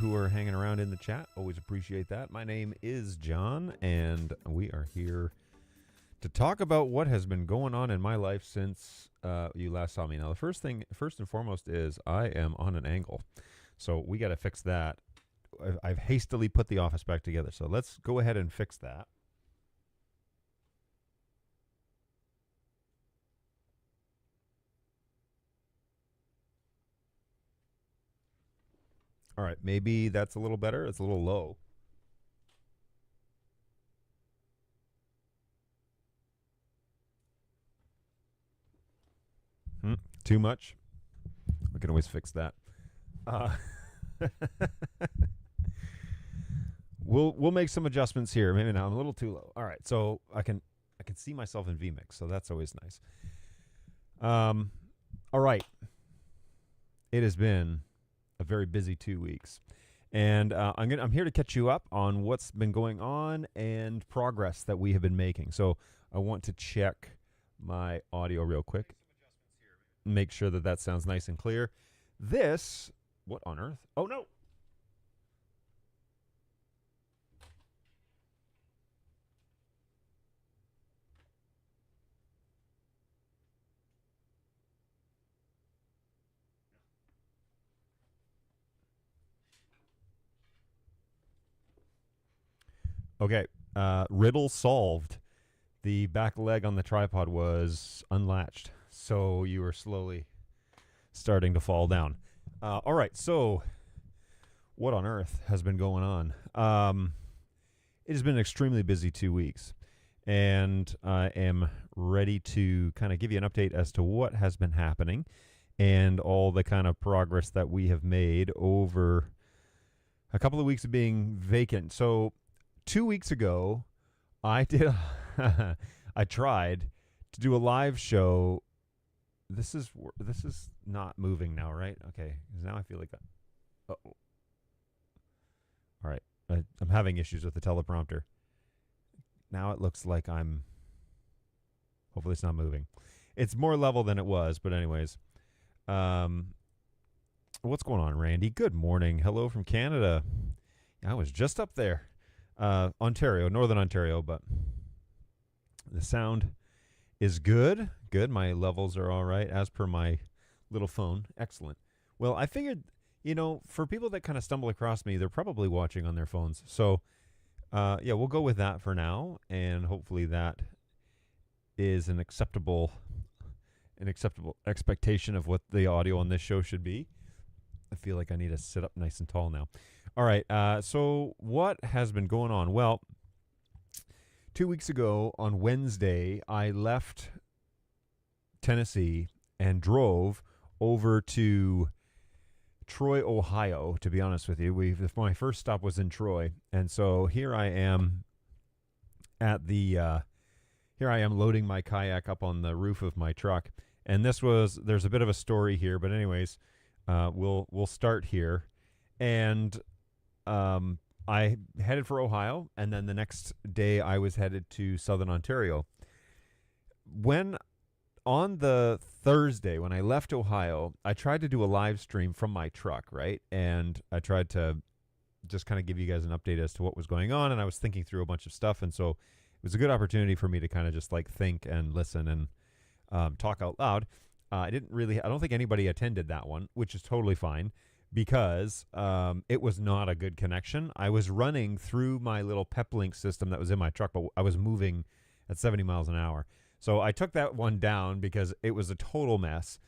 who are hanging around in the chat. Always appreciate that. My name is John, and we are here to talk about what has been going on in my life since you last saw me. Now, the first and foremost, is I am on an angle, so we got to fix that. I've hastily put the office back together, so let's go ahead and fix that. All right, maybe that's a little better. It's a little low. Too much? We can always fix that. We'll make some adjustments here. Maybe now I'm a little too low. All right, so I can see myself in vMix, so that's always nice. All right, it has been a very busy 2 weeks, and I'm here to catch you up on what's been going on and progress that we have been making. So I want to check my audio real quick, make sure that sounds nice and clear. This, what on earth? Oh no. Okay, riddle solved. The back leg on the tripod was unlatched, so you were slowly starting to fall down. All right, so what on earth has been going on? It has been an extremely busy 2 weeks, and I am ready to kind of give you an update as to what has been happening and all the kind of progress that we have made over a couple of weeks of being vacant. So 2 weeks ago, I tried to do a live show. This is not moving now, right? Okay, because now I feel like that. Uh-oh. All right, I'm having issues with the teleprompter. Now it looks like hopefully it's not moving. It's more level than it was, but anyways. What's going on, Randy? Good morning. Hello from Canada. I was just up there. Ontario, Northern Ontario, but the sound is good. Good. My levels are all right as per my little phone. Excellent. Well, I figured, for people that kind of stumble across me, they're probably watching on their phones. So, yeah, we'll go with that for now, and hopefully that is an acceptable expectation of what the audio on this show should be. I feel like I need to sit up nice and tall now. All right, so what has been going on? Well, 2 weeks ago on Wednesday, I left Tennessee and drove over to Troy, Ohio, to be honest with you. My first stop was in Troy, and so here I am at here I am loading my kayak up on the roof of my truck, and there's a bit of a story here, but anyways, we'll start here. And I headed for Ohio, and then the next day I was headed to Southern Ontario. On the Thursday, when I left Ohio, I tried to do a live stream from my truck, right? And I tried to just kind of give you guys an update as to what was going on, and I was thinking through a bunch of stuff, and so it was a good opportunity for me to kind of just like think and listen and talk out loud. I don't think anybody attended that one, which is totally fine, because it was not a good connection. I was running through my little PepLink system that was in my truck, but I was moving at 70 miles an hour. So I took that one down because it was a total mess.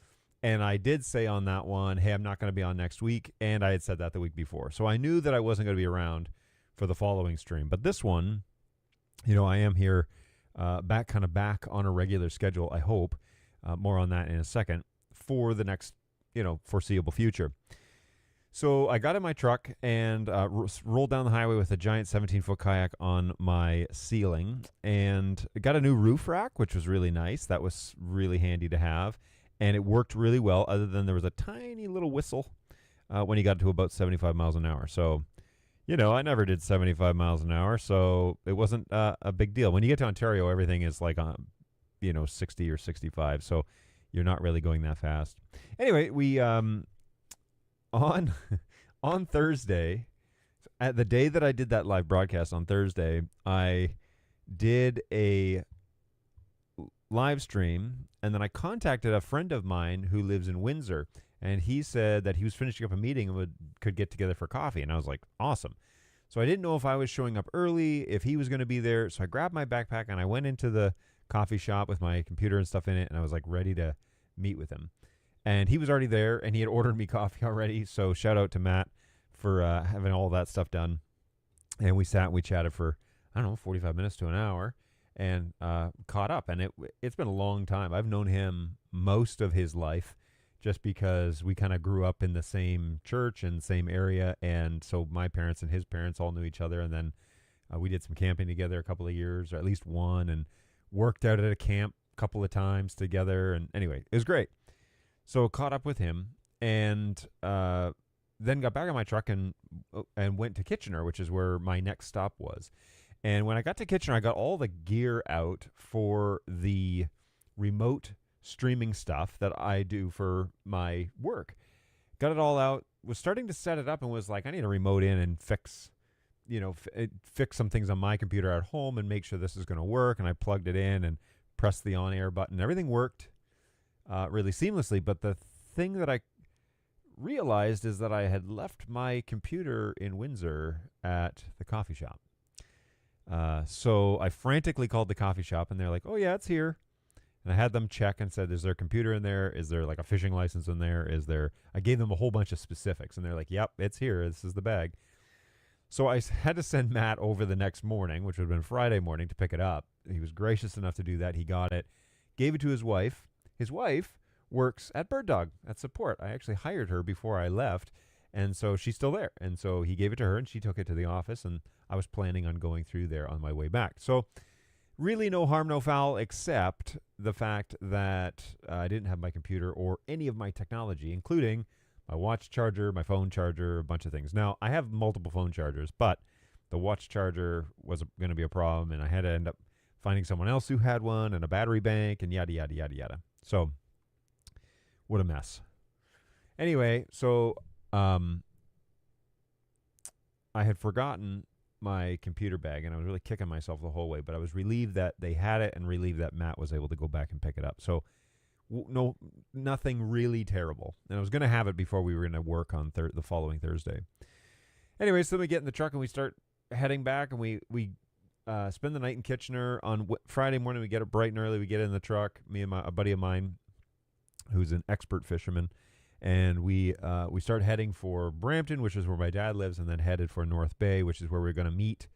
And I did say on that one, hey, I'm not going to be on next week. And I had said that the week before. So I knew that I wasn't going to be around for the following stream. But this one, I am here back on a regular schedule, I hope. More on that in a second, for the next, foreseeable future. So I got in my truck and rolled down the highway with a giant 17-foot kayak on my ceiling, and got a new roof rack, which was really nice. That was really handy to have, and it worked really well, other than there was a tiny little whistle when you got to about 75 miles an hour. So, I never did 75 miles an hour, so it wasn't a big deal. When you get to Ontario, everything is like 60 or 65, so you're not really going that fast. Anyway, we on Thursday, At the day that I did that live broadcast on Thursday, I did a live stream, and then I contacted a friend of mine who lives in Windsor, and he said that he was finishing up a meeting and could get together for coffee, and I was like, awesome. So I didn't know if I was showing up early, if he was going to be there, so I grabbed my backpack and I went into the coffee shop with my computer and stuff in it, and I was like ready to meet with him. And he was already there, and he had ordered me coffee already, so shout out to Matt for having all that stuff done. And we sat and we chatted for, I don't know, 45 minutes to an hour, and caught up. And it's been a long time. I've known him most of his life just because we kind of grew up in the same church and same area. And so my parents and his parents all knew each other. And then we did some camping together a couple of years, or at least one, and worked out at a camp a couple of times together. And anyway, it was great. So caught up with him, and then got back on my truck and went to Kitchener, which is where my next stop was. And when I got to Kitchener, I got all the gear out for the remote streaming stuff that I do for my work. Got it all out, was starting to set it up, and was like, I need a remote in and fix some things on my computer at home and make sure this is going to work. And I plugged it in and pressed the on-air button. Everything worked really seamlessly. But the thing that I realized is that I had left my computer in Windsor at the coffee shop. So I frantically called the coffee shop, and they're like, oh, yeah, it's here. And I had them check and said, is there a computer in there? Is there like a fishing license in there? I gave them a whole bunch of specifics, and they're like, yep, it's here. This is the bag. So I had to send Matt over the next morning, which would have been Friday morning, to pick it up. He was gracious enough to do that. He got it, gave it to his wife. His wife works at Bird Dog at Support. I actually hired her before I left, and so she's still there. And so he gave it to her, and she took it to the office, and I was planning on going through there on my way back. So really no harm, no foul, except the fact that I didn't have my computer or any of my technology, including my watch charger, my phone charger, a bunch of things. Now, I have multiple phone chargers, but the watch charger was going to be a problem, and I had to end up finding someone else who had one, and a battery bank, and yada, yada, yada, yada. So what a mess. Anyway, so I had forgotten my computer bag, and I was really kicking myself the whole way, but I was relieved that they had it and relieved that Matt was able to go back and pick it up. So nothing really terrible. And I was going to have it before we were going to work on the following Thursday. Anyway, so then we get in the truck and we start heading back, and we spend the night in Kitchener. On Friday morning, we get up bright and early. We get in the truck, me and a buddy of mine who's an expert fisherman, and we start heading for Brampton, which is where my dad lives, and then headed for North Bay, which is where we're going to meet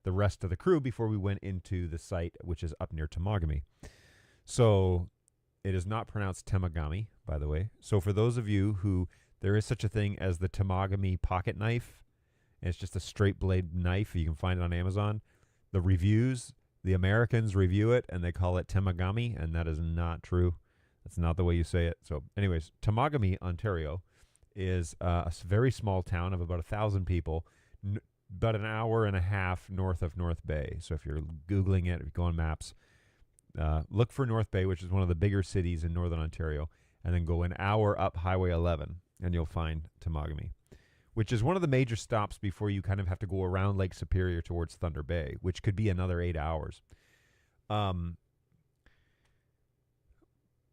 the rest of the crew before we went into the site, which is up near Temagami. So it is not pronounced Temagami, by the way. So for those of you who, there is such a thing as the Temagami pocket knife, and it's just a straight blade knife. You can find it on Amazon. The reviews, the Americans review it, and they call it Temagami, and that is not true. That's not the way you say it. So anyways, Temagami, Ontario, is a very small town of about 1,000 people, about an hour and a half north of North Bay. So if you're Googling it, if you go on maps, look for North Bay, which is one of the bigger cities in northern Ontario, and then go an hour up Highway 11, and you'll find Temagami, which is one of the major stops before you kind of have to go around Lake Superior towards Thunder Bay, which could be another 8 hours.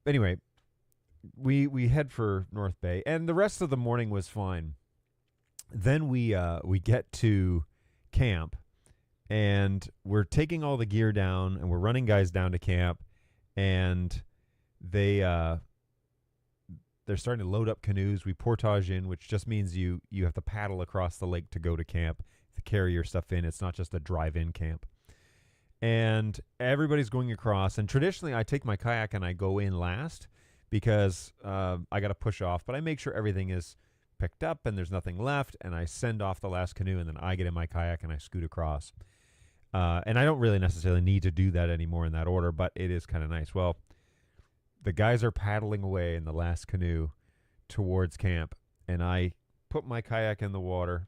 Anyway, we head for North Bay, and the rest of the morning was fine. Then we get to camp, and we're taking all the gear down, and we're running guys down to camp, and they're starting to load up canoes. We portage in, which just means you have to paddle across the lake to go to camp to carry your stuff in. It's not just a drive-in camp. And everybody's going across. And traditionally, I take my kayak and I go in last because I got to push off. But I make sure everything is picked up and there's nothing left. And I send off the last canoe, and then I get in my kayak and I scoot across. And I don't really necessarily need to do that anymore in that order, but it is kind of nice. Well, the guys are paddling away in the last canoe towards camp. And I put my kayak in the water,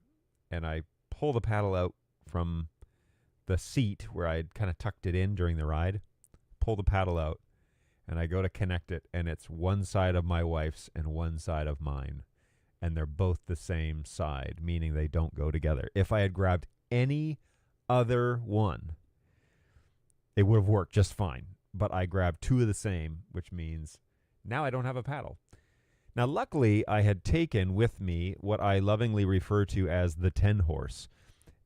and I pull the paddle out from the seat where I'd kind of tucked it in during the ride, pull the paddle out, and I go to connect it, and it's one side of my wife's and one side of mine. and they're both the same side, meaning they don't go together. If I had grabbed any other one, it would have worked just fine. But I grabbed two of the same, which means now I don't have a paddle. Now, luckily, I had taken with me what I lovingly refer to as the 10 horse.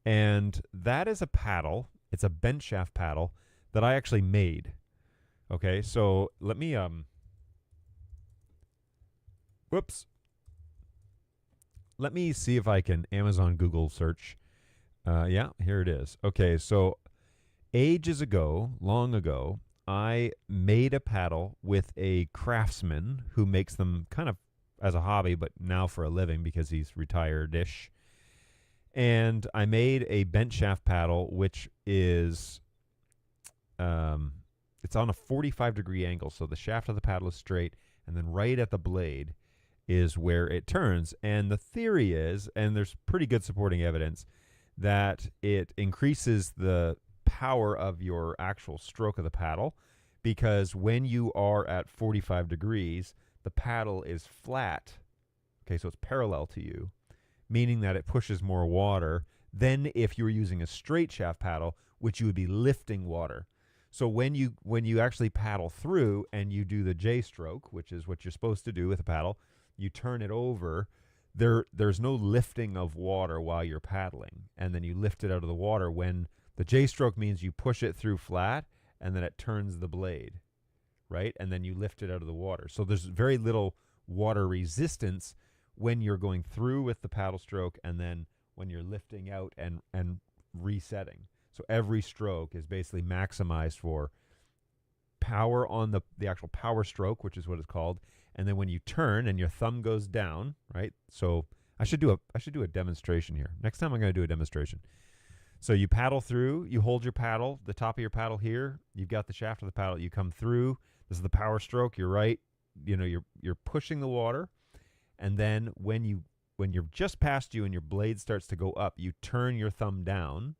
And that is a paddle. It's a bent shaft paddle that I actually made. Okay, so let me, whoops. Let me see if I can Amazon Google search. Yeah, here it is. Okay, so ages ago, long ago, I made a paddle with a craftsman who makes them kind of as a hobby, but now for a living because he's retired-ish. And I made a bent shaft paddle, which is, it's on a 45-degree angle. So the shaft of the paddle is straight, and then right at the blade is where it turns. And the theory is, and there's pretty good supporting evidence, that it increases the power of your actual stroke of the paddle, because when you are at 45 degrees, the paddle is flat. Okay, so it's parallel to you, meaning that it pushes more water than if you were using a straight shaft paddle, which you would be lifting water. So when you actually paddle through and you do the J stroke, which is what you're supposed to do with a paddle, you turn it over. There's no lifting of water while you're paddling, and then you lift it out of the water. When the J stroke means you push it through flat, and then it turns the blade, right? And then you lift it out of the water. So there's very little water resistance when you're going through with the paddle stroke, and then when you're lifting out and resetting. So every stroke is basically maximized for power on the actual power stroke, which is what it's called. And then when you turn and your thumb goes down, right? So I should do a demonstration here. Next time I'm going to do a demonstration. So you paddle through, you hold your paddle, the top of your paddle here, you've got the shaft of the paddle, you come through, this is the power stroke, you're right, you're pushing the water, and then when you're just past you and your blade starts to go up, you turn your thumb down,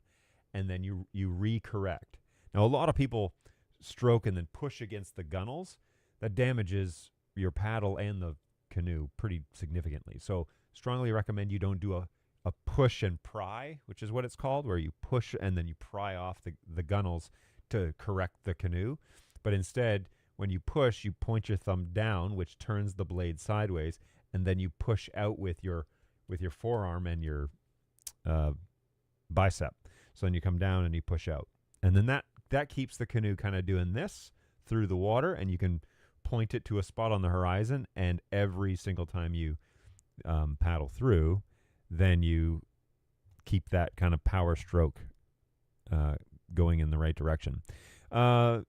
and then you recorrect. Now, a lot of people stroke and then push against the gunnels. That damages your paddle and the canoe pretty significantly. So strongly recommend you don't do a push and pry, which is what it's called, where you push and then you pry off the gunnels to correct the canoe. But instead, when you push, you point your thumb down, which turns the blade sideways, and then you push out with your forearm and your bicep. So then you come down and you push out. And then that keeps the canoe kind of doing this through the water, and you can point it to a spot on the horizon, and every single time you paddle through, then you keep that kind of power stroke going in the right direction. I'm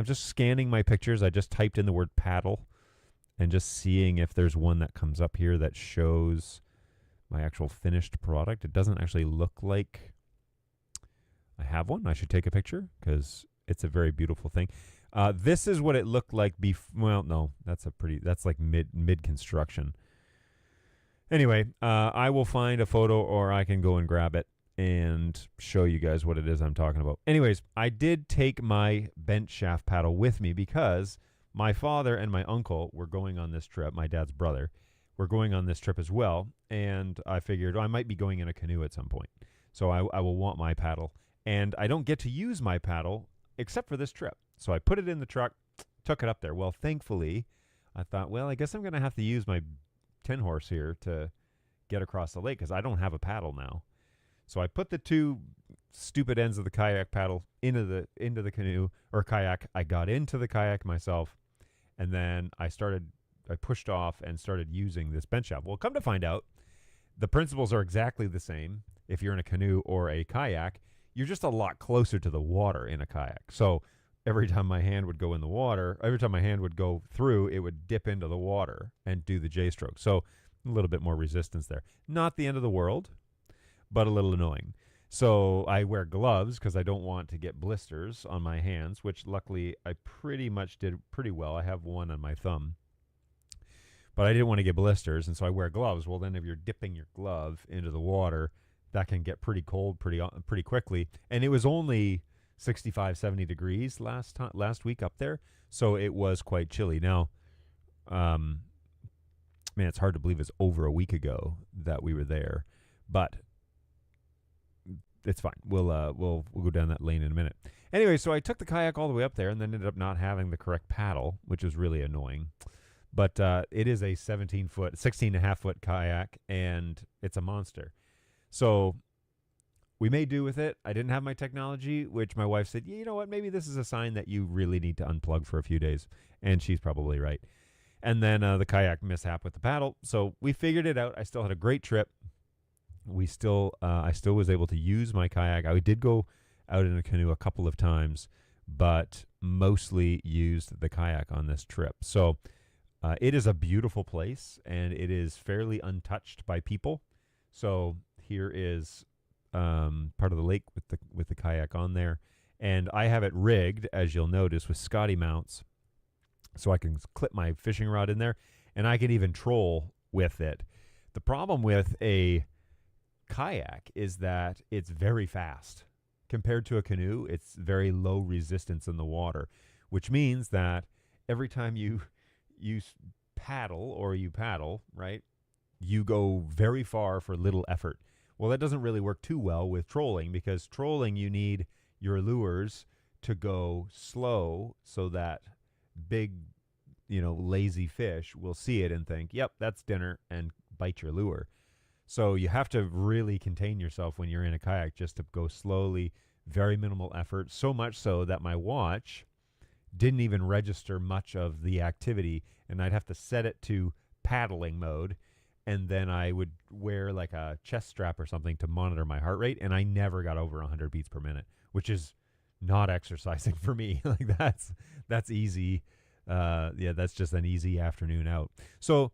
just scanning my pictures. I just typed in the word paddle and just seeing if there's one that comes up here that shows my actual finished product. It doesn't actually look like I have one. I should take a picture because it's a very beautiful thing. This is what it looked like well, no, that's like mid construction. Anyway, I will find a photo, or I can go and grab it and show you guys what it is I'm talking about. Anyways, I did take my bent shaft paddle with me because my father and my uncle were going on this trip. My dad's brother were going on this trip as well, and I figured I might be going in a canoe at some point, so I will want my paddle. And I don't get to use my paddle except for this trip. So I put it in the truck, took it up there. Well, thankfully, I thought, well, I guess I'm going to have to use my 10 horse here to get across the lake because I don't have a paddle now. So I put the two stupid ends of the kayak paddle into the canoe or kayak. I got into the kayak myself, and then I pushed off and started using this bent shaft. Well, come to find out, the principles are exactly the same if you're in a canoe or a kayak. You're just a lot closer to the water in a kayak. So every time my hand would go in the water, every time my hand would go through, it would dip into the water and do the J stroke. So a little bit more resistance there. Not the end of the world, but a little annoying. So I wear gloves because I don't want to get blisters on my hands, which luckily I pretty much did pretty well. I have one on my thumb. But I didn't want to get blisters, and so I wear gloves. Well, then if you're dipping your glove into the water, that can get pretty cold pretty quickly. And it was only 65, 70 degrees last week up there, so it was quite chilly. Now, man, it's hard to believe it's over a week ago that we were there, but it's fine. We'll go down that lane in a minute. Anyway, so I took the kayak all the way up there and then ended up not having the correct paddle, which was really annoying. But it is a 16 and a half foot kayak, and it's a monster. So we may do with it. I didn't have my technology, which my wife said, you know what, maybe this is a sign that you really need to unplug for a few days. And she's probably right. And then the kayak mishap with the paddle. So we figured it out. I still had a great trip. I still was able to use my kayak. I did go out in a canoe a couple of times, but mostly used the kayak on this trip. So it is a beautiful place, and it is fairly untouched by people. So here is part of the lake with the kayak on there, and I have it rigged, as you'll notice, with Scotty mounts, so I can clip my fishing rod in there, and I can even troll with it. The problem with a kayak is that it's very fast. Compared to a canoe, it's very low resistance in the water, which means that every time you paddle, right, you go very far for little effort. Well, that doesn't really work too well with trolling, because trolling, you need your lures to go slow so that big, lazy fish will see it and think, yep, that's dinner, and bite your lure. So you have to really contain yourself when you're in a kayak, just to go slowly, very minimal effort, so much so that my watch didn't even register much of the activity, and I'd have to set it to paddling mode, and then I would wear like a chest strap or something to monitor my heart rate, and I never got over 100 beats per minute, which is not exercising for me. Like that's easy. That's just an easy afternoon out. So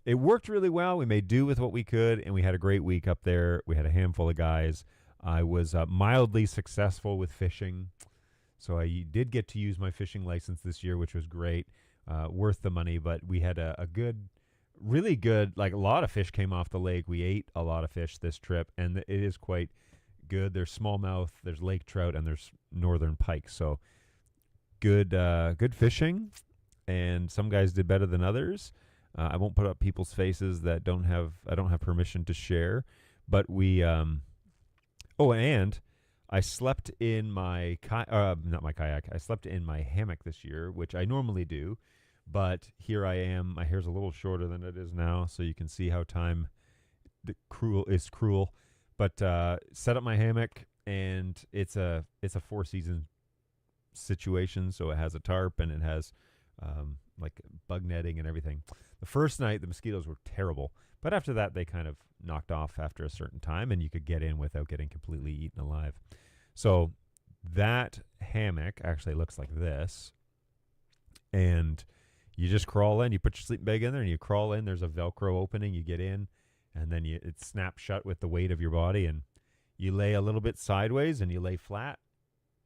it worked really well. We made do with what we could, and we had a great week up there. We had a handful of guys. I was mildly successful with fishing, so I did get to use my fishing license this year, which was great, worth the money. But we had a good, really good, like a lot of fish came off the lake. We ate a lot of fish this trip, and it is quite good. There's smallmouth, there's lake trout, and there's northern pike. So good fishing, and some guys did better than others. I won't put up people's faces that I don't have permission to share, but we. And I slept in my not my kayak. I slept in my hammock this year, which I normally do, but here I am. My hair's a little shorter than it is now, so you can see how time is cruel. But set up my hammock, and it's a 4-season situation, so it has a tarp and it has like bug netting and everything. The first night, the mosquitoes were terrible, but after that, they kind of knocked off after a certain time, and you could get in without getting completely eaten alive. So that hammock actually looks like this, and you just crawl in. You put your sleeping bag in there, and you crawl in. There's a Velcro opening. You get in, and then it snaps shut with the weight of your body, and you lay a little bit sideways, and you lay flat.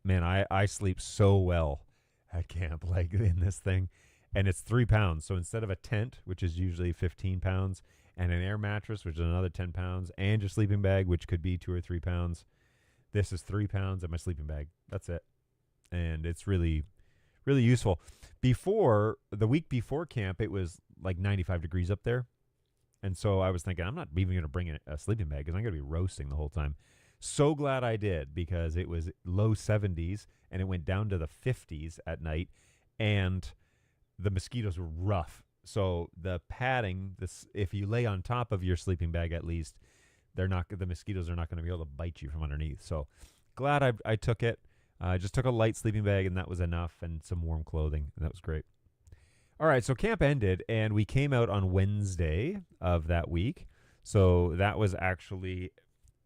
Man, I sleep so well at camp, like in this thing. And it's 3 pounds. So instead of a tent, which is usually 15 pounds, and an air mattress, which is another 10 pounds, and your sleeping bag, which could be 2 or 3 pounds, this is 3 pounds and my sleeping bag. That's it. And it's really, really useful. The week before camp, it was like 95 degrees up there. And so I was thinking, I'm not even going to bring a sleeping bag because I'm going to be roasting the whole time. So glad I did, because it was low 70s and it went down to the 50s at night, and the mosquitoes were rough. So the padding, if you lay on top of your sleeping bag, at least the mosquitoes are not going to be able to bite you from underneath. So glad I took it. I just took a light sleeping bag, and that was enough, and some warm clothing, and that was great. All right, so camp ended, and we came out on Wednesday of that week. So that was actually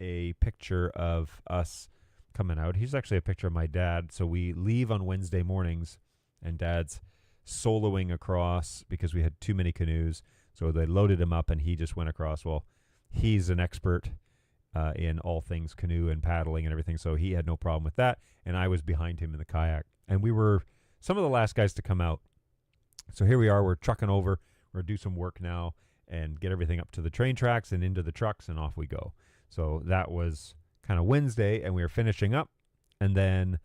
a picture of us coming out. Here's actually a picture of my dad. So we leave on Wednesday mornings, and Dad's soloing across because we had too many canoes. So they loaded him up, and he just went across. Well, he's an expert in all things canoe and paddling and everything, so he had no problem with that. And I was behind him in the kayak. And we were some of the last guys to come out. So here we are. We're trucking over. We're going to do some work now and get everything up to the train tracks and into the trucks, and off we go. So that was kind of Wednesday, and we were finishing up. And then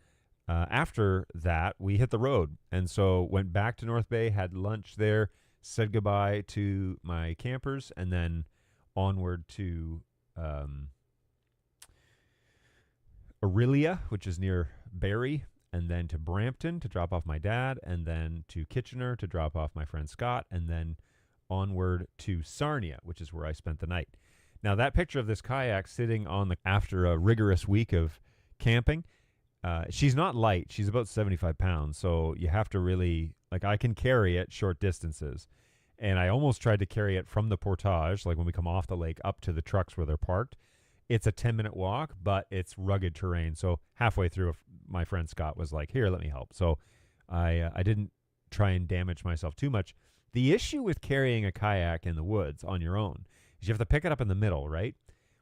after that, we hit the road. And so went back to North Bay, had lunch there, said goodbye to my campers, and then onward to Aurelia, which is near Barrie, and then to Brampton to drop off my dad, and then to Kitchener to drop off my friend Scott, and then onward to Sarnia, which is where I spent the night. Now, that picture of this kayak sitting on the after a rigorous week of camping, she's not light. She's about 75 pounds, so you have to really, like, I can carry it short distances. And I almost tried to carry it from the portage, like when we come off the lake, up to the trucks where they're parked. It's a 10-minute walk, but it's rugged terrain. So halfway through, my friend Scott was like, here, let me help. So I didn't try and damage myself too much. The issue with carrying a kayak in the woods on your own is you have to pick it up in the middle, right?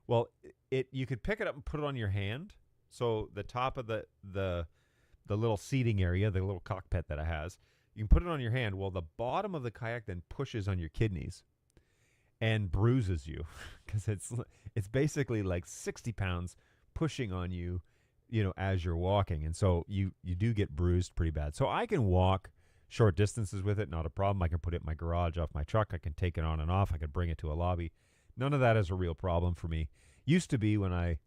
Well, you could pick it up and put it on your hand. So the top of the little seating area, the little cockpit that it has, you can put it on your hand. Well, the bottom of the kayak then pushes on your kidneys and bruises you because it's basically like 60 pounds pushing on you, as you're walking. And so you do get bruised pretty bad. So I can walk short distances with it, not a problem. I can put it in my garage off my truck. I can take it on and off. I can bring it to a lobby. None of that is a real problem for me. Used to be when I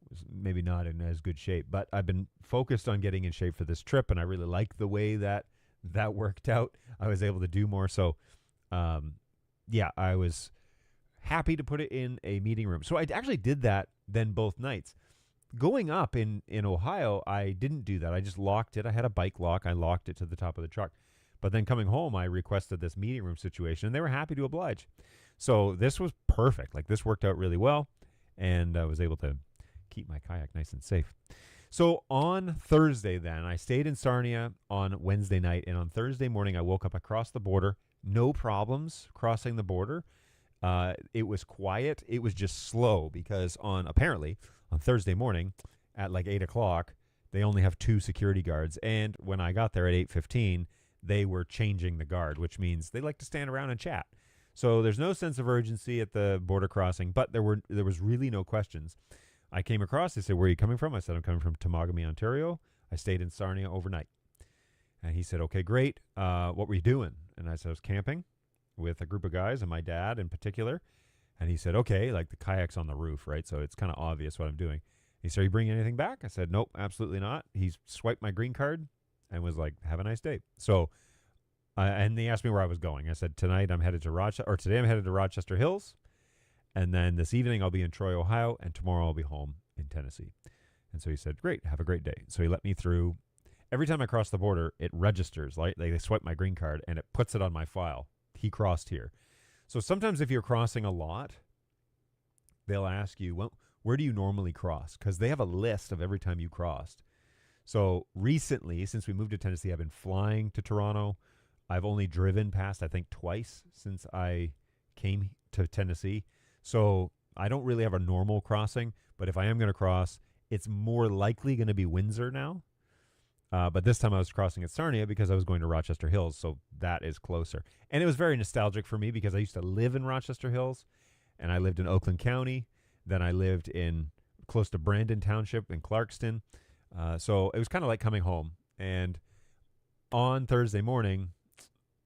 was maybe not in as good shape, but I've been focused on getting in shape for this trip, and I really like the way that worked out. I was able to do more. So, I was happy to put it in a meeting room. So I actually did that then both nights. Going up in Ohio, I didn't do that. I just locked it. I had a bike lock. I locked it to the top of the truck. But then coming home, I requested this meeting room situation, and they were happy to oblige. So this was perfect. Like, this worked out really well, and I was able to keep my kayak nice and safe. So on Thursday then, I stayed in Sarnia on Wednesday night, and on Thursday morning, I woke up across the border. No problems crossing the border. It was quiet. It was just slow because apparently on Thursday morning at like 8 o'clock, they only have 2 security guards. And when I got there at 8:15, they were changing the guard, which means they like to stand around and chat. So there's no sense of urgency at the border crossing, but there was really no questions. I came across, they said, where are you coming from? I said, I'm coming from Temagami, Ontario. I stayed in Sarnia overnight. And he said, okay, great. What were you doing? And I said, I was camping with a group of guys and my dad in particular. And he said, okay, like the kayak's on the roof, right? So it's kind of obvious what I'm doing. He said, are you bringing anything back? I said, nope, absolutely not. He swiped my green card and was like, have a nice day. So, and they asked me where I was going. I said, today I'm headed to Rochester Hills. And then this evening I'll be in Troy, Ohio. And tomorrow I'll be home in Tennessee. And so he said, great, have a great day. So he let me through. Every time I cross the border, it registers. Like they swipe my green card and it puts it on my file. He crossed here. So sometimes if you're crossing a lot, they'll ask you, well, where do you normally cross? Because they have a list of every time you crossed. So recently, since we moved to Tennessee, I've been flying to Toronto. I've only driven past, I think, twice since I came to Tennessee. So I don't really have a normal crossing. But if I am going to cross, it's more likely going to be Windsor now. But this time I was crossing at Sarnia because I was going to Rochester Hills, so that is closer. And it was very nostalgic for me because I used to live in Rochester Hills, and I lived in Oakland County. Then I lived in close to Brandon Township in Clarkston. So it was kind of like coming home. And on Thursday morning,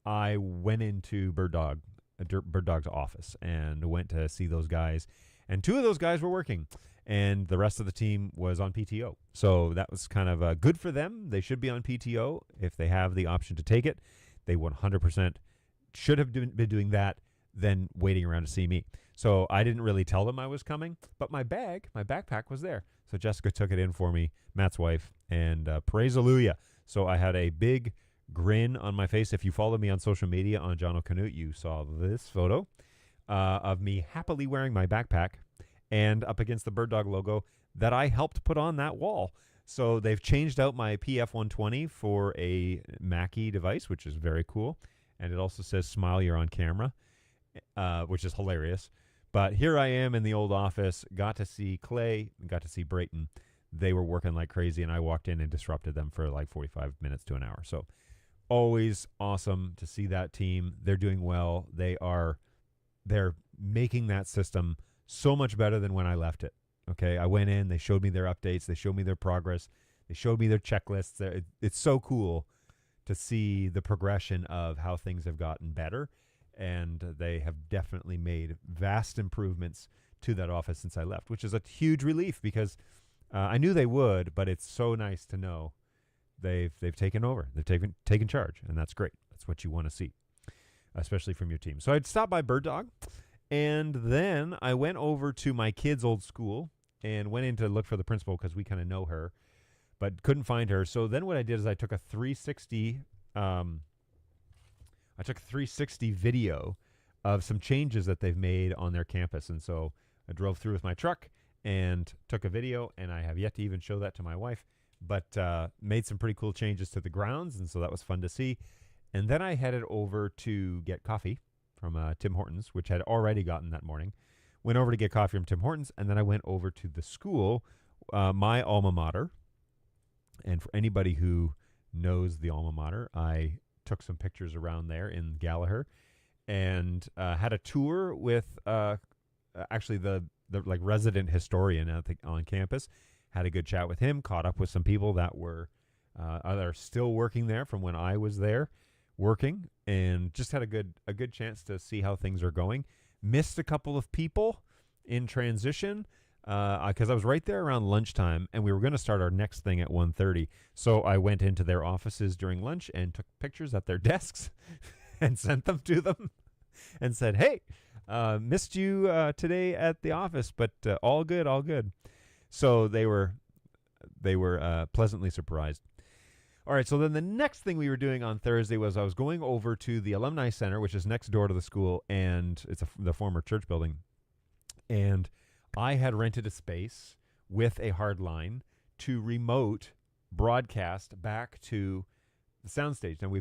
I went into Bird Dog's office and went to see those guys. And 2 of those guys were working. And the rest of the team was on PTO. So that was kind of good for them. They should be on PTO if they have the option to take it. They 100% should have been doing that than waiting around to see me. So I didn't really tell them I was coming, but my backpack was there. So Jessica took it in for me, Matt's wife, and praise Alleluia. So I had a big grin on my face. If you follow me on social media on John O'Canute, you saw this photo of me happily wearing my backpack and up against the Bird Dog logo that I helped put on that wall. So they've changed out my PF120 for a Mackie device, which is very cool. And it also says, smile, you're on camera, which is hilarious. But here I am in the old office, got to see Clay, got to see Brayton. They were working like crazy, and I walked in and disrupted them for like 45 minutes to an hour. So always awesome to see that team. They're doing well. They're making that system so much better than when I left it. Okay, I went in, they showed me their updates, they showed me their progress, they showed me their checklists. It's so cool to see the progression of how things have gotten better. and they have definitely made vast improvements to that office since I left, which is a huge relief because I knew they would, but it's so nice to know they've taken over. They've taken charge, and that's great. That's what you want to see, especially from your team. So I'd stop by Bird Dog, and then I went over to my kids' old school and went in to look for the principal because we kind of know her, but couldn't find her. So then what I did is I took a 360 video of some changes that they've made on their campus. And so I drove through with my truck and took a video, and I have yet to even show that to my wife, but made some pretty cool changes to the grounds, and so that was fun to see. And then I headed over to get coffee from Tim Hortons, which I had already gotten that morning. Went over to get coffee from Tim Hortons, and then I went over to the school, my alma mater. And for anybody who knows the alma mater, I took some pictures around there in Gallagher and had a tour with actually the like resident historian on campus. Had a good chat with him, caught up with some people that are still working there from when I was there working, and just had a good chance to see how things are going. Missed a couple of people in transition because I was right there around lunchtime, and we were going to start our next thing at 1:30. So I went into their offices during lunch and took pictures at their desks and sent them to them and said, "Hey, missed you today at the office, but all good, all good." So they were pleasantly surprised. All right, so then the next thing we were doing on Thursday was I was going over to the Alumni Center, which is next door to the school, and it's the former church building. And I had rented a space with a hard line to remote broadcast back to the soundstage. Now, we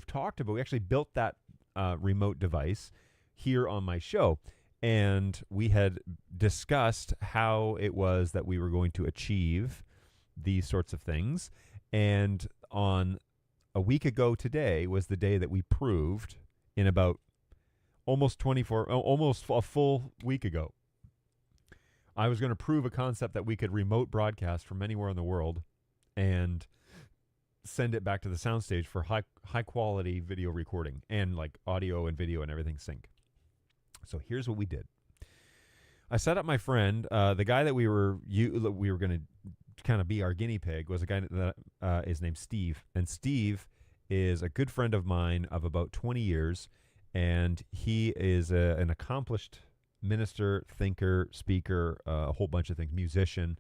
actually built that remote device here on my show, and we had discussed how it was that we were going to achieve these sorts of things. And on a week ago today was the day that we proved, in about almost a full week ago, I was going to prove a concept that we could remote broadcast from anywhere in the world and send it back to the soundstage for high quality video recording and like audio and video and everything sync. So here's what we did. I set up my friend, the guy that we were going to kind of be our guinea pig was a guy that is named Steve. And Steve is a good friend of mine of about 20 years, and he is an accomplished minister, thinker, speaker, a whole bunch of things, musician.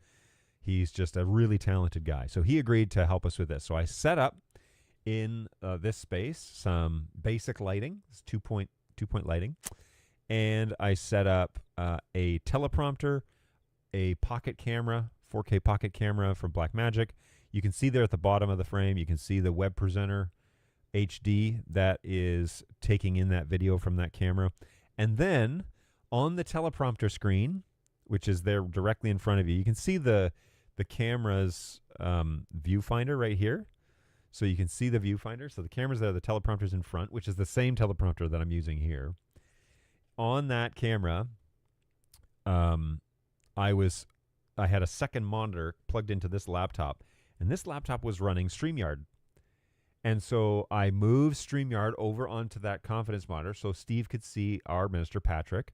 He's just a really talented guy. So he agreed to help us with this. So I set up in this space some basic lighting, two-point lighting, and I set up a teleprompter, a pocket camera, 4K pocket camera from Blackmagic. You can see there at the bottom of the frame, you can see the web presenter HD that is taking in that video from that camera. And then on the teleprompter screen, which is there directly in front of you, you can see the camera's viewfinder right here. So you can see the viewfinder. So the camera's there, the teleprompter's in front, which is the same teleprompter that I'm using here. On that camera, I had a second monitor plugged into this laptop, and this laptop was running StreamYard. And so I moved StreamYard over onto that confidence monitor so Steve could see our minister, Patrick,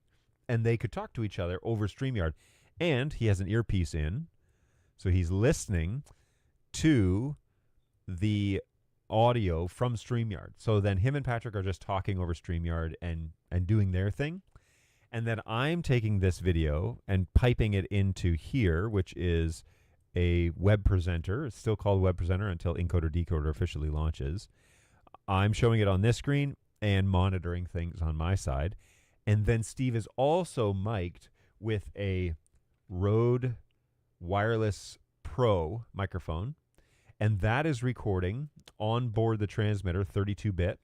and they could talk to each other over StreamYard. And he has an earpiece in, so he's listening to the audio from StreamYard. So then him and Patrick are just talking over StreamYard and doing their thing. And then I'm taking this video and piping it into here, which is a web presenter. It's still called web presenter until Encoder Decoder officially launches. I'm showing it on this screen and monitoring things on my side. And then Steve is also mic'd with a Rode Wireless Pro microphone, and that is recording on board the transmitter, 32-bit.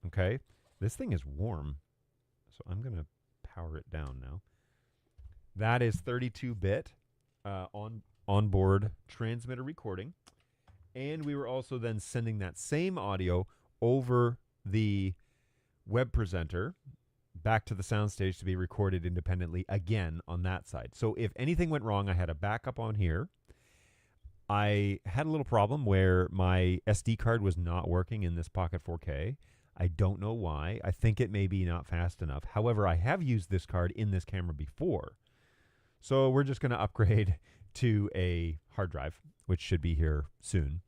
Okay, this thing is warm, so I'm going to power it down now. That is 32-bit on-board transmitter recording. And we were also then sending that same audio over the web presenter back to the soundstage to be recorded independently again on that side. So if anything went wrong, I had a backup on here. I had a little problem where my SD card was not working in this Pocket 4K. I don't know why. I think it may be not fast enough. However, I have used this card in this camera before. So we're just going to upgrade to a hard drive, which should be here soon.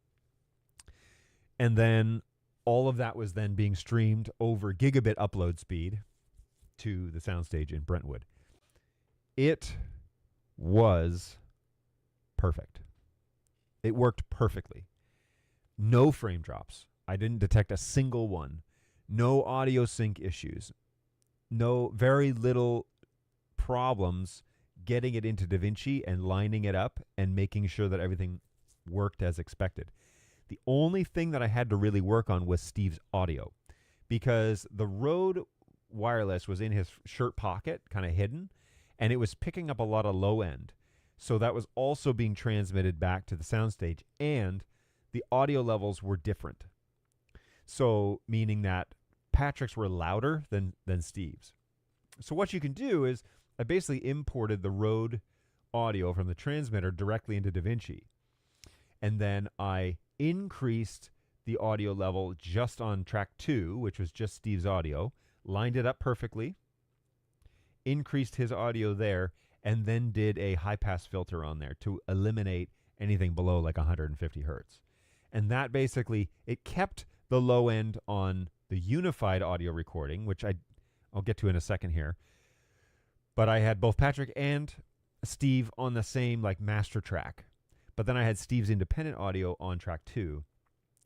And then all of that was then being streamed over gigabit upload speed to the soundstage in Brentwood. It was perfect. It worked perfectly. No frame drops. I didn't detect a single one. No audio sync issues. No, very little problems getting it into DaVinci and lining it up and making sure that everything worked as expected. The only thing that I had to really work on was Steve's audio, because the Rode wireless was in his shirt pocket, kind of hidden, and it was picking up a lot of low end. So that was also being transmitted back to the soundstage, and the audio levels were different. So meaning that Patrick's were louder than Steve's. So what you can do is I basically imported the Rode audio from the transmitter directly into DaVinci. And then I increased the audio level just on track 2, which was just Steve's audio, lined it up perfectly, increased his audio there, and then did a high-pass filter on there to eliminate anything below like 150 hertz. And that basically, it kept the low end on the unified audio recording, which I'll get to in a second here. But I had both Patrick and Steve on the same like master track. But then I had Steve's independent audio on track 2,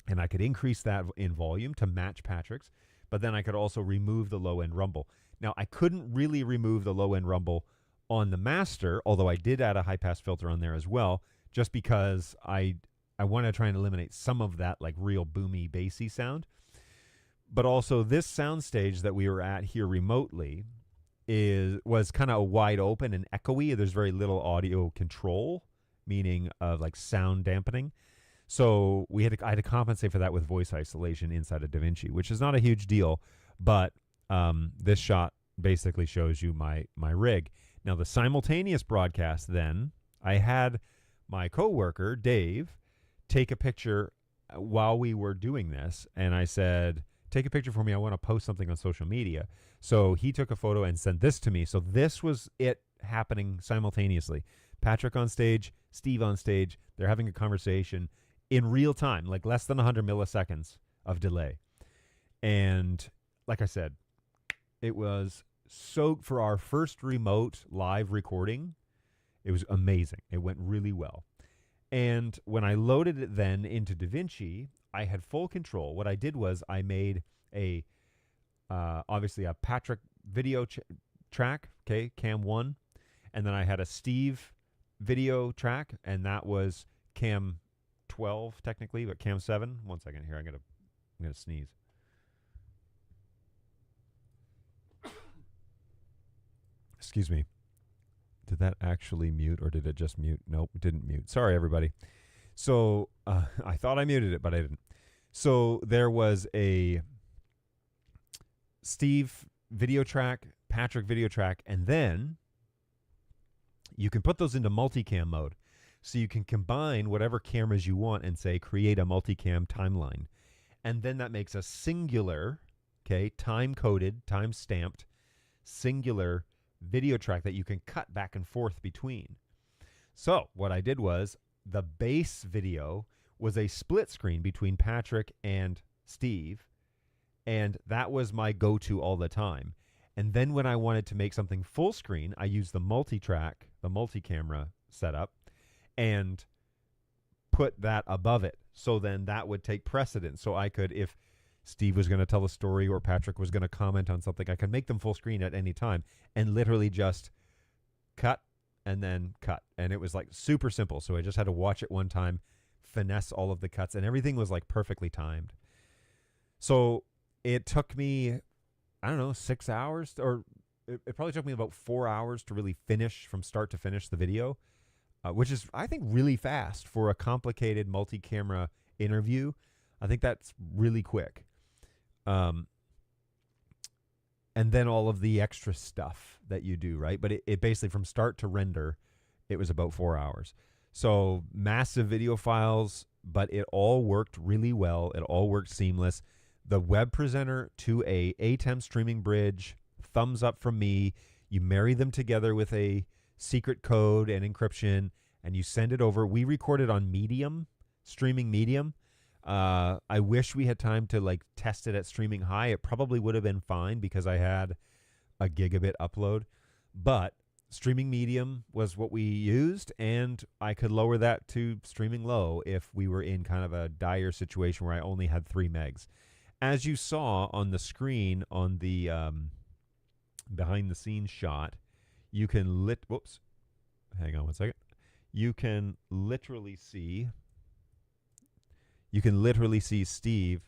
and I could increase that in volume to match Patrick's, but then I could also remove the low-end rumble. Now, I couldn't really remove the low-end rumble on the master, although I did add a high-pass filter on there as well, just because I want to try and eliminate some of that like real boomy, bassy sound. But also this soundstage that we were at here remotely was kind of wide open and echoey. There's very little audio control, meaning like sound dampening. So I had to compensate for that with voice isolation inside of DaVinci, which is not a huge deal, but this shot basically shows you my rig. Now the simultaneous broadcast then, I had my coworker, Dave, take a picture while we were doing this, and I said, take a picture for me, I want to post something on social media. So he took a photo and sent this to me. So this was it happening simultaneously. Patrick on stage, Steve on stage, they're having a conversation in real time, like less than 100 milliseconds of delay. And like I said, it was so, for our first remote live recording, it was amazing. It went really well. And when I loaded it then into DaVinci, I had full control. What I did was I made obviously a Patrick video track, okay, cam 1, and then I had a Steve video track, and that was cam 12 technically, but cam 7. 1 second here, I'm gonna sneeze. Excuse me. Did that actually mute, or did it just mute? Nope, it didn't mute. Sorry, everybody. So I thought I muted it, but I didn't. So there was a Steve video track, Patrick video track, and then you can put those into multicam mode. So you can combine whatever cameras you want and say, create a multicam timeline. And then that makes a singular, okay, time-coded, time-stamped, singular video track that you can cut back and forth between. So what I did was, the base video was a split screen between Patrick and Steve, and that was my go-to all the time. And then when I wanted to make something full screen, I used the multi-track, the multi-camera setup, and put that above it. So then that would take precedence. So I could, if Steve was going to tell a story or Patrick was going to comment on something, I could make them full screen at any time and literally just cut and then cut. And it was like super simple. So I just had to watch it one time, finesse all of the cuts, and everything was like perfectly timed. So it took me, I don't know, 6 hours, or it probably took me about 4 hours to really finish from start to finish the video, which is, I think, really fast for a complicated multi-camera interview. I think that's really quick. And then all of the extra stuff that you do, right? But it basically, from start to render, it was about 4 hours. So massive video files, but it all worked really well. It all worked seamless. the web presenter to a ATEM streaming bridge, thumbs up from me. You marry them together with a secret code and encryption, and you send it over. We recorded on Medium, streaming Medium. I wish we had time to like test it at streaming high. It probably would have been fine because I had a gigabit upload, but streaming Medium was what we used, and I could lower that to streaming low if we were in kind of a dire situation where I only had 3 megs. As you saw on the screen on the behind the scenes shot, you can whoops. Hang on one second. You can literally see Steve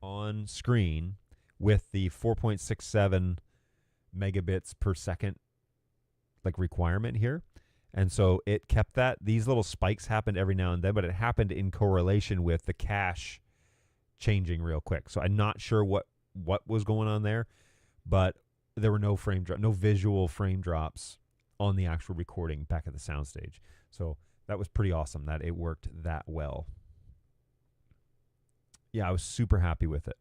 on screen with the 4.67 megabits per second like requirement here. And so it kept that. These little spikes happened every now and then, but it happened in correlation with the cache changing real quick. So I'm not sure what was going on there, but there were no visual frame drops on the actual recording back at the soundstage. So that was pretty awesome that it worked that well. Yeah, I was super happy with it.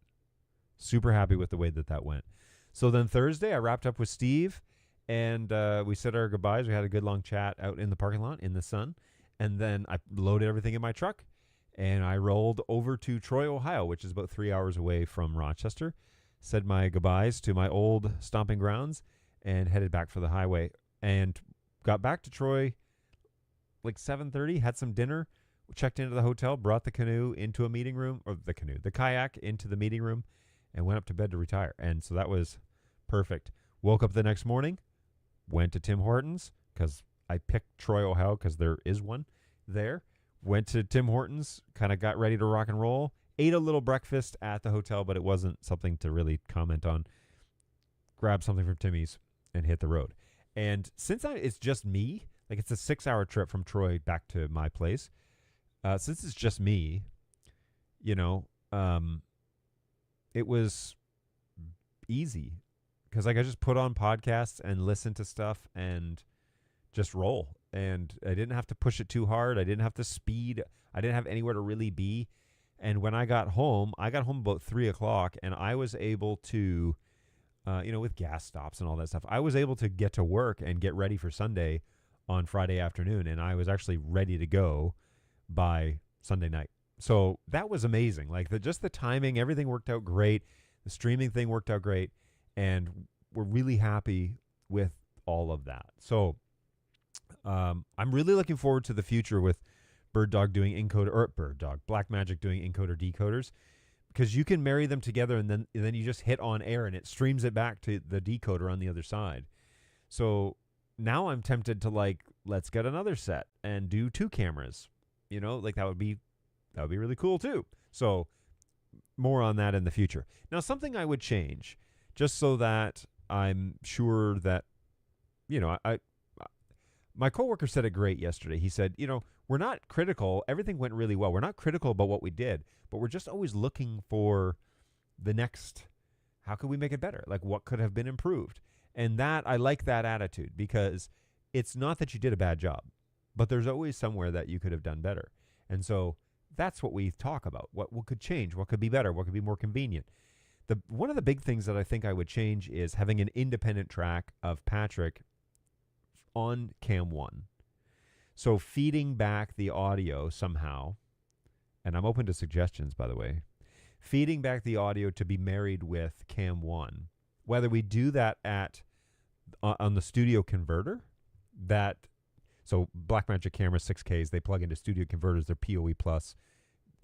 Super happy with the way that went. So then Thursday, I wrapped up with Steve, and we said our goodbyes. We had a good long chat out in the parking lot in the sun. And then I loaded everything in my truck, and I rolled over to Troy, Ohio, which is about 3 hours away from Rochester. Said my goodbyes to my old stomping grounds and headed back for the highway. And got back to Troy like 7:30, had some dinner, checked into the hotel, brought the canoe into a meeting room, or the kayak into the meeting room, and went up to bed to retire. And so that was perfect. Woke up the next morning, went to Tim Hortons, because I picked Troy, Ohio, because there is one there. Went to Tim Hortons, kind of got ready to rock and roll. Ate a little breakfast at the hotel, but it wasn't something to really comment on. Grabbed something from Timmy's and hit the road. And since it's just me, like it's a 6-hour trip from Troy back to my place. Since it's just me, it was easy because like I just put on podcasts and listen to stuff and just roll. And I didn't have to push it too hard. I didn't have to speed. I didn't have anywhere to really be. And when I got home about 3 o'clock, and I was able to, with gas stops and all that stuff, I was able to get to work and get ready for Sunday on Friday afternoon. And I was actually ready to go by Sunday night. So that was amazing. Like just the timing, everything worked out great. The streaming thing worked out great. And we're really happy with all of that. So I'm really looking forward to the future with Blackmagic doing encoder decoders, because you can marry them together and then you just hit on air and it streams it back to the decoder on the other side. So now I'm tempted to let's get another set and do 2 cameras. That would be really cool too. So more on that in the future. Now, something I would change just so that I'm sure that, my coworker said it great yesterday. He said, we're not critical. Everything went really well. We're not critical about what we did, but we're just always looking for the next, how could we make it better? Like what could have been improved? And I like that attitude, because it's not that you did a bad job, but there's always somewhere that you could have done better. And so that's what we talk about. What could change? What could be better? What could be more convenient? One of the big things that I think I would change is having an independent track of Patrick on Cam 1. So feeding back the audio somehow, and I'm open to suggestions, by the way, feeding back the audio to be married with Cam 1, whether we do that on the studio converter, so Blackmagic cameras 6Ks, they plug into studio converters, they're PoE plus,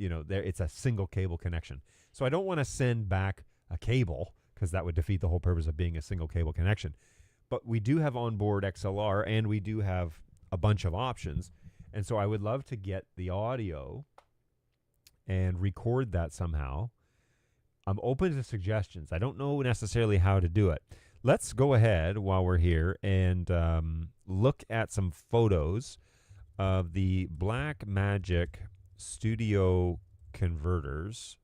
it's a single cable connection. So I don't want to send back a cable, because that would defeat the whole purpose of being a single cable connection. But we do have onboard XLR, and we do have a bunch of options. And so I would love to get the audio and record that somehow. I'm open to suggestions. I don't know necessarily how to do it. Let's go ahead while we're here and look at some photos of the Blackmagic studio converters.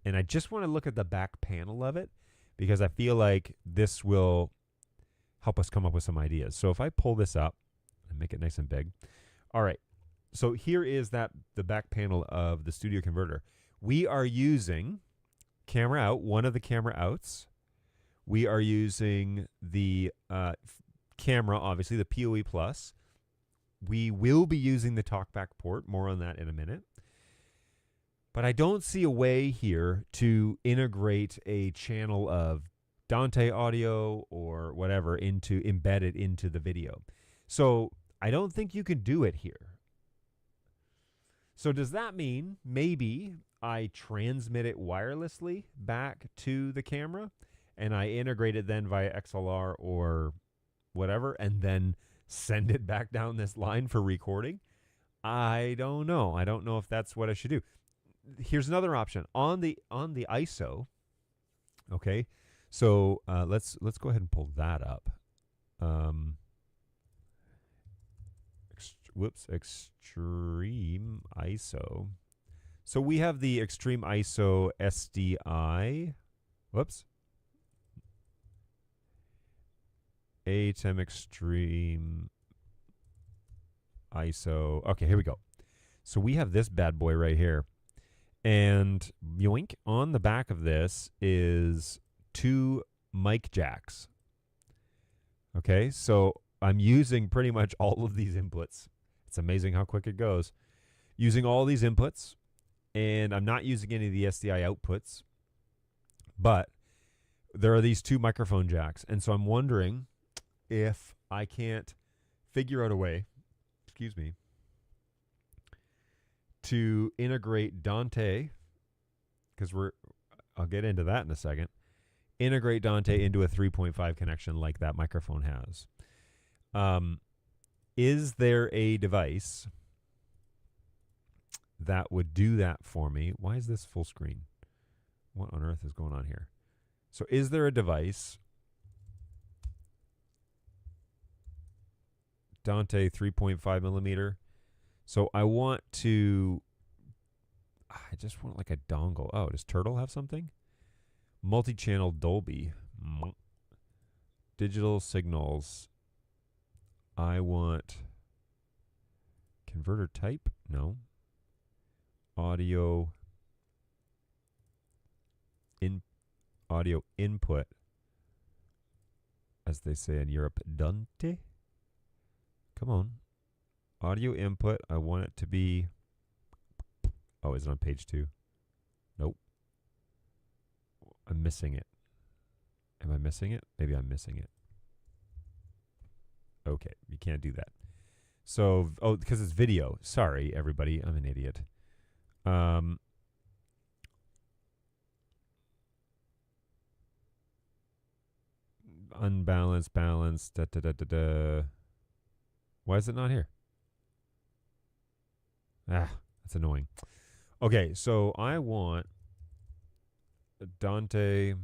And I just want to look at the back panel of it, because I feel like this will help us come up with some ideas. So if I pull this up and make it nice and big. All right. So here is the back panel of the studio converter. We are using camera out, one of the camera outs. We are using the camera, obviously, the PoE Plus. We will be using the TalkBack port. More on that in a minute. But I don't see a way here to integrate a channel of Dante audio or whatever embed it into the video. So I don't think you can do it here. So does that mean maybe I transmit it wirelessly back to the camera and I integrate it then via XLR or whatever and then send it back down this line for recording? I don't know. I don't know if that's what I should do. Here's another option on the ISO. Okay, so let's go ahead and pull that up. Extreme ISO. So we have the Extreme ISO SDI. ATEM Extreme ISO. Okay, here we go. So we have this bad boy right here. And yoink, on the back of this is 2 mic jacks. Okay, so I'm using pretty much all of these inputs. It's amazing how quick it goes. Using all these inputs, and I'm not using any of the SDI outputs, but there are these 2 microphone jacks. And so I'm wondering if I can't figure out a way, to integrate Dante, because I'll get into that in a second, integrate Dante into a 3.5 connection like that microphone has. Is there a device that would do that for me? Why is this full screen? What on earth is going on here? So is there a device, Dante 3.5 millimeter? So I just want like a dongle. Oh, does Turtle have something? Multi-channel Dolby. Digital signals. I want converter type? No. Audio input, as they say in Europe. Dante? Come on. Audio input, I want it to be... Oh, is it on page 2? Nope. I'm missing it. Am I missing it? Maybe I'm missing it. Okay, you can't do that. So, because it's video. Sorry, everybody. I'm an idiot. Unbalanced, balanced, Why is it not here? That's annoying. Okay, so I want Dante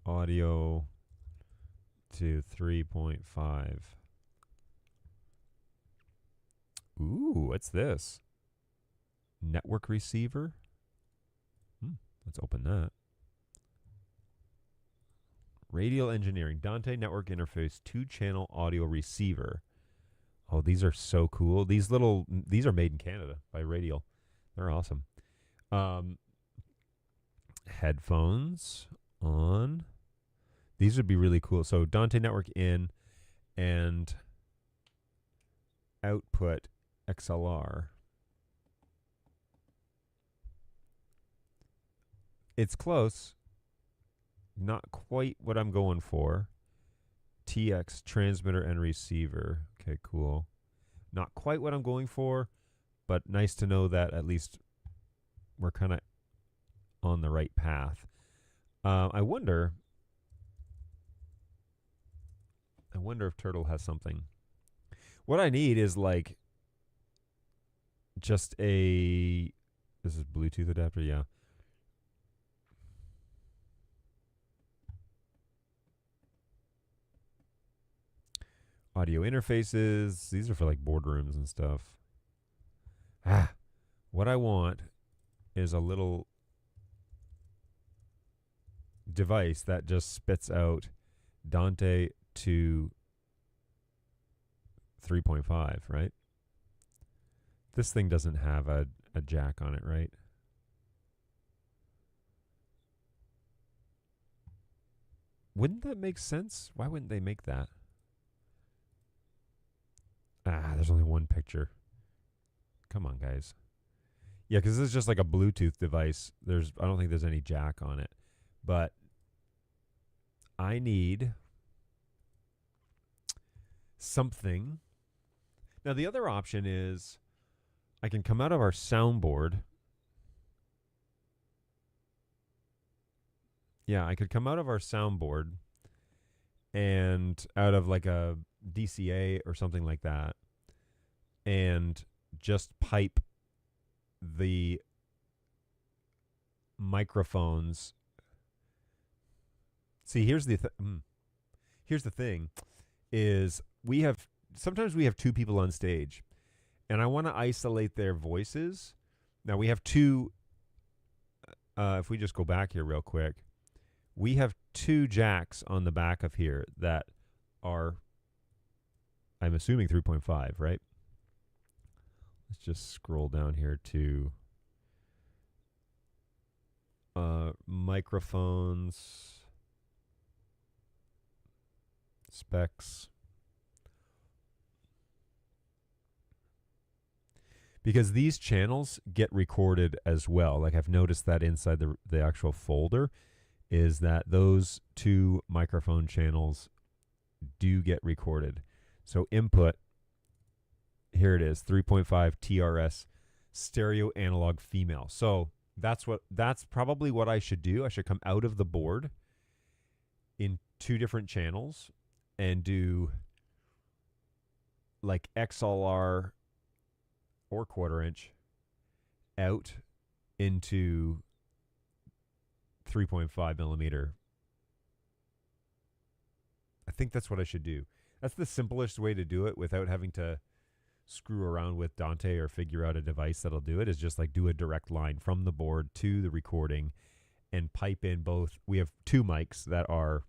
audio to 3.5. Ooh, what's this? Network receiver? Let's open that. Radial engineering. Dante network interface 2-channel audio receiver. Oh, these are so cool. These are made in Canada by Radial. They're awesome. Headphones on. These would be really cool. So Dante network in and output XLR. It's close. Not quite what I'm going for. TX transmitter and receiver. Okay, cool. Not quite what I'm going for, but nice to know that at least we're kind of on the right path. I wonder if Turtle has something. What I need is like just a... This is Bluetooth adapter, yeah. Audio interfaces. These are for like boardrooms and stuff. What I want is a little device that just spits out Dante to 3.5, right? This thing doesn't have a jack on it, right? Wouldn't that make sense? Why wouldn't they make that? There's only one picture. Come on, guys. Yeah, because this is just like a Bluetooth device. I don't think there's any jack on it. But I need something. Now, the other option is I can come out of our soundboard. Yeah, I could come out of our soundboard and out of like a DCA or something like that and just pipe the microphones. See, here's the thing is sometimes we have two people on stage and I want to isolate their voices. Now we have two if we just go back here real quick, we have two jacks on the back of here that are, I'm assuming 3.5, right? Let's just scroll down here to microphones, specs. Because these channels get recorded as well. Like I've noticed that inside the actual folder is that those two microphone channels do get recorded. So input, here it is, 3.5 TRS stereo analog female. So that's probably what I should do. I should come out of the board in two different channels and do like XLR or 1/4 inch out into 3.5 millimeter. I think that's what I should do. That's the simplest way to do it without having to screw around with Dante or figure out a device that'll do it, is just like do a direct line from the board to the recording and pipe in both. We have two mics that are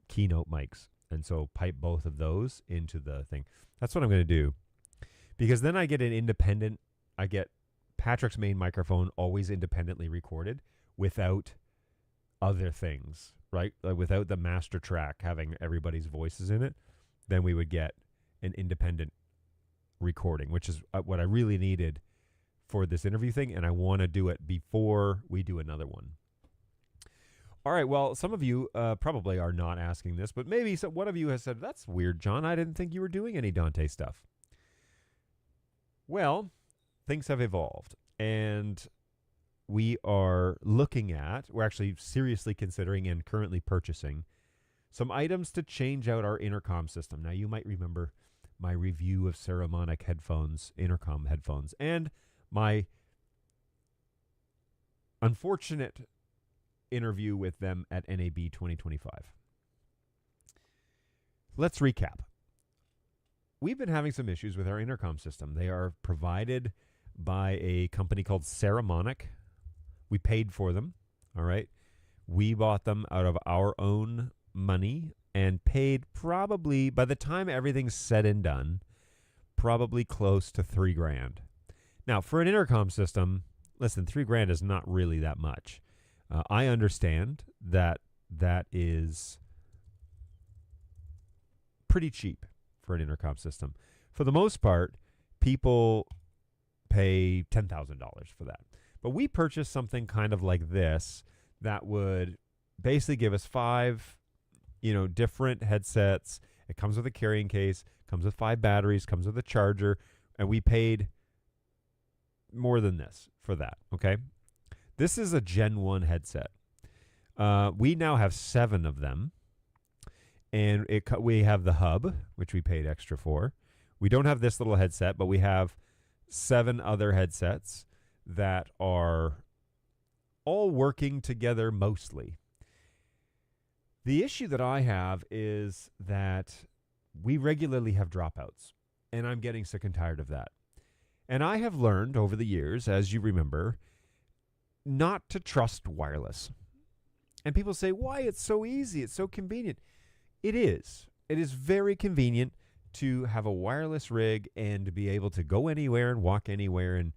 keynote mics. And so pipe both of those into the thing. That's what I'm going to do. Because then I get Patrick's main microphone always independently recorded without other things, right? Like without the master track having everybody's voices in it. Then we would get an independent recording, which is what I really needed for this interview thing. And I want to do it before we do another one. All right, well, some of you probably are not asking this, but maybe one of you has said, that's weird, John. I didn't think you were doing any Dante stuff. Well, things have evolved, and we're actually seriously considering and currently purchasing some items to change out our intercom system. Now, you might remember my review of Saramonic headphones, intercom headphones, and my unfortunate interview with them at NAB 2025. Let's recap. We've been having some issues with our intercom system. They are provided by a company called Saramonic. We paid for them, all right? We bought them out of our own money and paid probably, by the time everything's said and done, probably close to $3,000. Now, for an intercom system, listen, $3,000 is not really that much. I understand that is pretty cheap for an intercom system. For the most part, people pay $10,000 for that. But we purchased something kind of like this that would basically give us 5, different headsets. It comes with a carrying case, comes with 5 batteries, comes with a charger, and we paid more than this for that, okay? This is a Gen 1 headset. We now have 7 of them. And we have the hub, which we paid extra for. We don't have this little headset, but we have 7 other headsets that are all working together mostly. The issue that I have is that we regularly have dropouts, and I'm getting sick and tired of that. And I have learned over the years, as you remember, not to trust wireless. And people say, why? It's so easy. It's so convenient. It is. It is very convenient to have a wireless rig and to be able to go anywhere and walk anywhere and,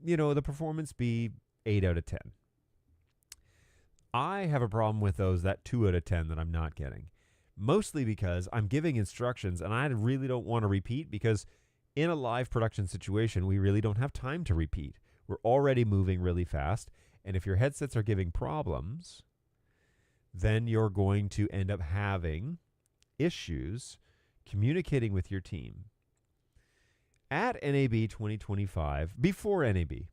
the performance be 8 out of 10. I have a problem with those, that 2 out of 10 that I'm not getting. Mostly because I'm giving instructions and I really don't want to repeat, because in a live production situation, we really don't have time to repeat. We're already moving really fast. And if your headsets are giving problems, then you're going to end up having issues communicating with your team. At NAB 2025, before NAB, I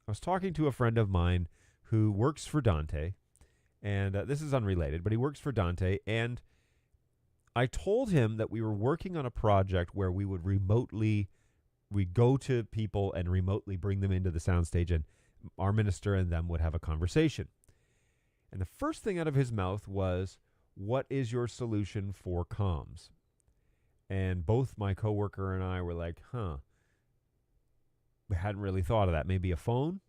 was talking to a friend of mine who works for Dante, and this is unrelated, but he works for Dante, and I told him that we were working on a project where we would go to people and remotely bring them into the soundstage, and our minister and them would have a conversation. And the first thing out of his mouth was, "What is your solution for comms?" And both my coworker and I were like, we hadn't really thought of that. Maybe a phone?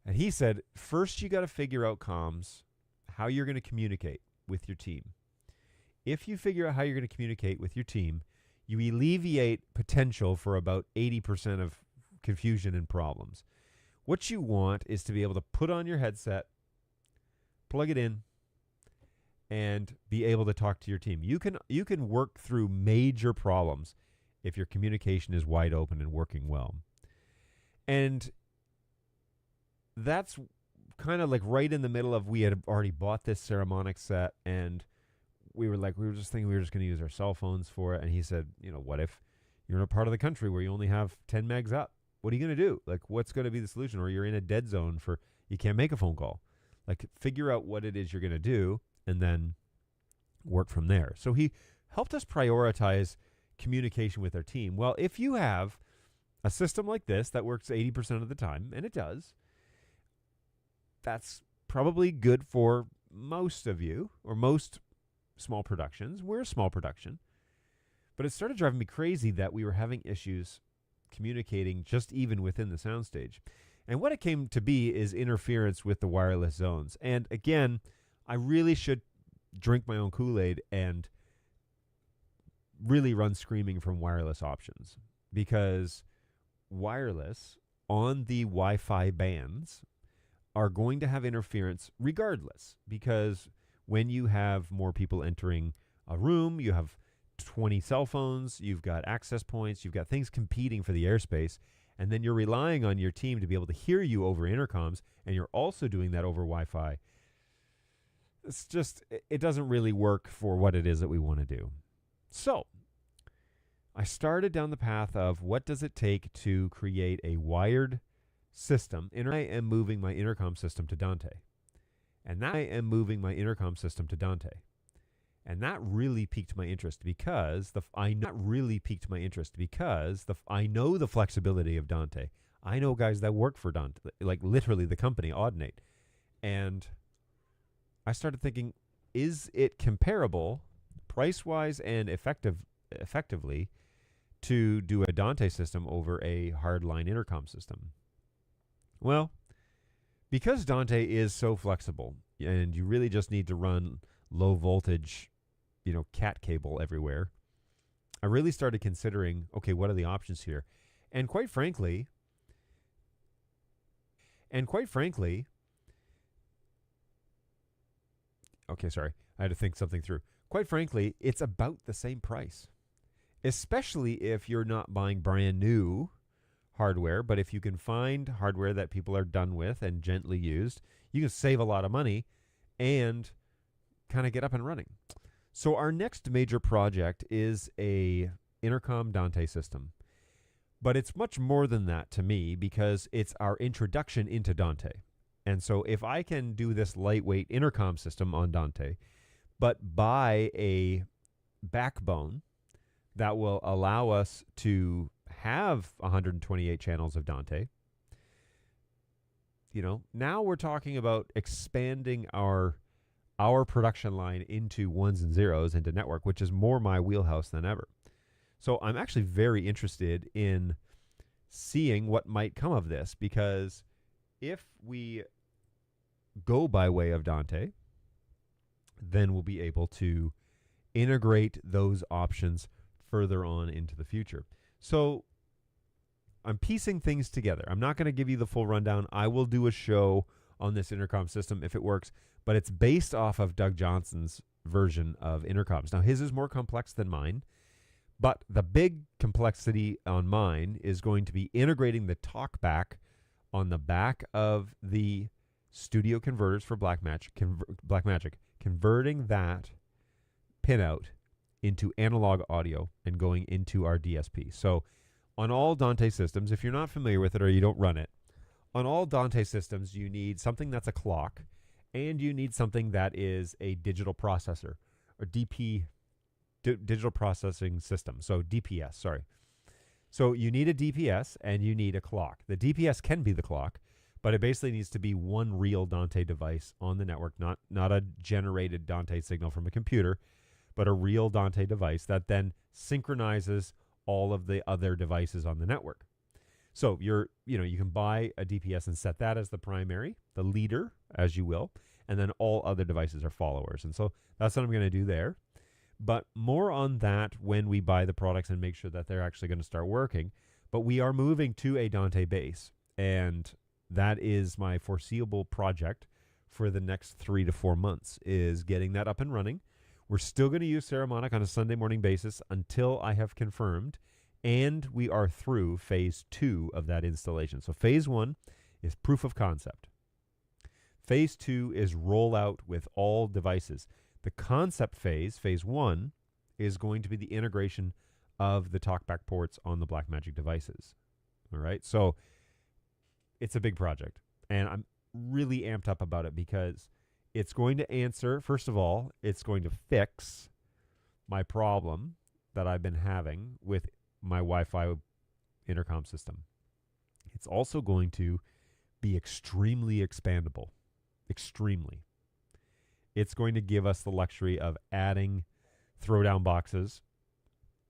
And he said, first you got to figure out comms, how you're going to communicate with your team. If you figure out how you're going to communicate with your team, you alleviate potential for about 80% of confusion and problems. What you want is to be able to put on your headset, plug it in, and be able to talk to your team. You can work through major problems if your communication is wide open and working well. And that's kind of like right in the middle of, we had already bought this Ceramonic set, and we were just thinking we were just going to use our cell phones for it. And he said, what if you're in a part of the country where you only have 10 megs up? What are you going to do? Like, what's going to be the solution? Or you're in a dead zone you can't make a phone call. Like, figure out what it is you're going to do and then work from there. So he helped us prioritize communication with our team. Well, if you have a system like this that works 80% of the time, and it does, that's probably good for most of you, or most small productions. We're a small production. But it started driving me crazy that we were having issues communicating just even within the soundstage. And what it came to be is interference with the wireless zones. And again, I really should drink my own Kool-Aid and really run screaming from wireless options, because wireless on the Wi-Fi bands are going to have interference regardless, because when you have more people entering a room, you have 20 cell phones, you've got access points, you've got things competing for the airspace, and then you're relying on your team to be able to hear you over intercoms, and you're also doing that over Wi-Fi. It doesn't really work for what it is that we want to do. So I started down the path of, what does it take to create a wired system? I am moving my intercom system to Dante. And that really piqued my interest, because I know the flexibility of Dante. I know guys that work for Dante, like literally the company, Audinate. And I started thinking, is it comparable price-wise and effectively to do a Dante system over a hardline intercom system? Well, because Dante is so flexible, and you really just need to run low voltage, cat cable everywhere, I really started considering, okay, what are the options here? And quite frankly, okay, sorry, I had to think something through. Quite frankly, it's about the same price, especially if you're not buying brand new hardware. But if you can find hardware that people are done with and gently used, you can save a lot of money and kind of get up and running. So our next major project is a intercom Dante system. But it's much more than that to me, because it's our introduction into Dante. And so if I can do this lightweight intercom system on Dante, but buy a backbone that will allow us to have 128 channels of Dante, now we're talking about expanding our production line into ones and zeros, into network, which is more my wheelhouse than ever. So I'm actually very interested in seeing what might come of this, because if we go by way of Dante, then we'll be able to integrate those options further on into the future. So I'm piecing things together. I'm not going to give you the full rundown. I will do a show on this intercom system if it works, but it's based off of Doug Johnson's version of intercoms. Now, his is more complex than mine, but the big complexity on mine is going to be integrating the talkback on the back of the studio converters for Blackmagic, converting that pinout into analog audio and going into our DSP. So on all Dante systems, if you're not familiar with it or you don't run it, on all Dante systems, you need something that's a clock and you need something that is a digital processor or digital processing system. So DPS, sorry. So you need a DPS and you need a clock. The DPS can be the clock, but it basically needs to be one real Dante device on the network, not a generated Dante signal from a computer, but a real Dante device that then synchronizes all of the other devices on the network. So you can buy a DPS and set that as the primary, the leader, as you will, and then all other devices are followers. And so that's what I'm going to do there. But more on that when we buy the products and make sure that they're actually going to start working. But we are moving to a Dante base, and that is my foreseeable project for the next 3 to 4 months, is getting that up and running. We're still going to use Saramonic on a Sunday morning basis until I have confirmed, and we are through phase 2 of that installation. So phase 1 is proof of concept. Phase 2 is rollout with all devices. The concept phase, phase 1, is going to be the integration of the talkback ports on the Blackmagic devices. All right, so it's a big project, and I'm really amped up about it because it's going to answer, first of all, it's going to fix my problem that I've been having with my Wi-Fi intercom system. It's also going to be extremely expandable. Extremely. It's going to give us the luxury of adding throwdown boxes.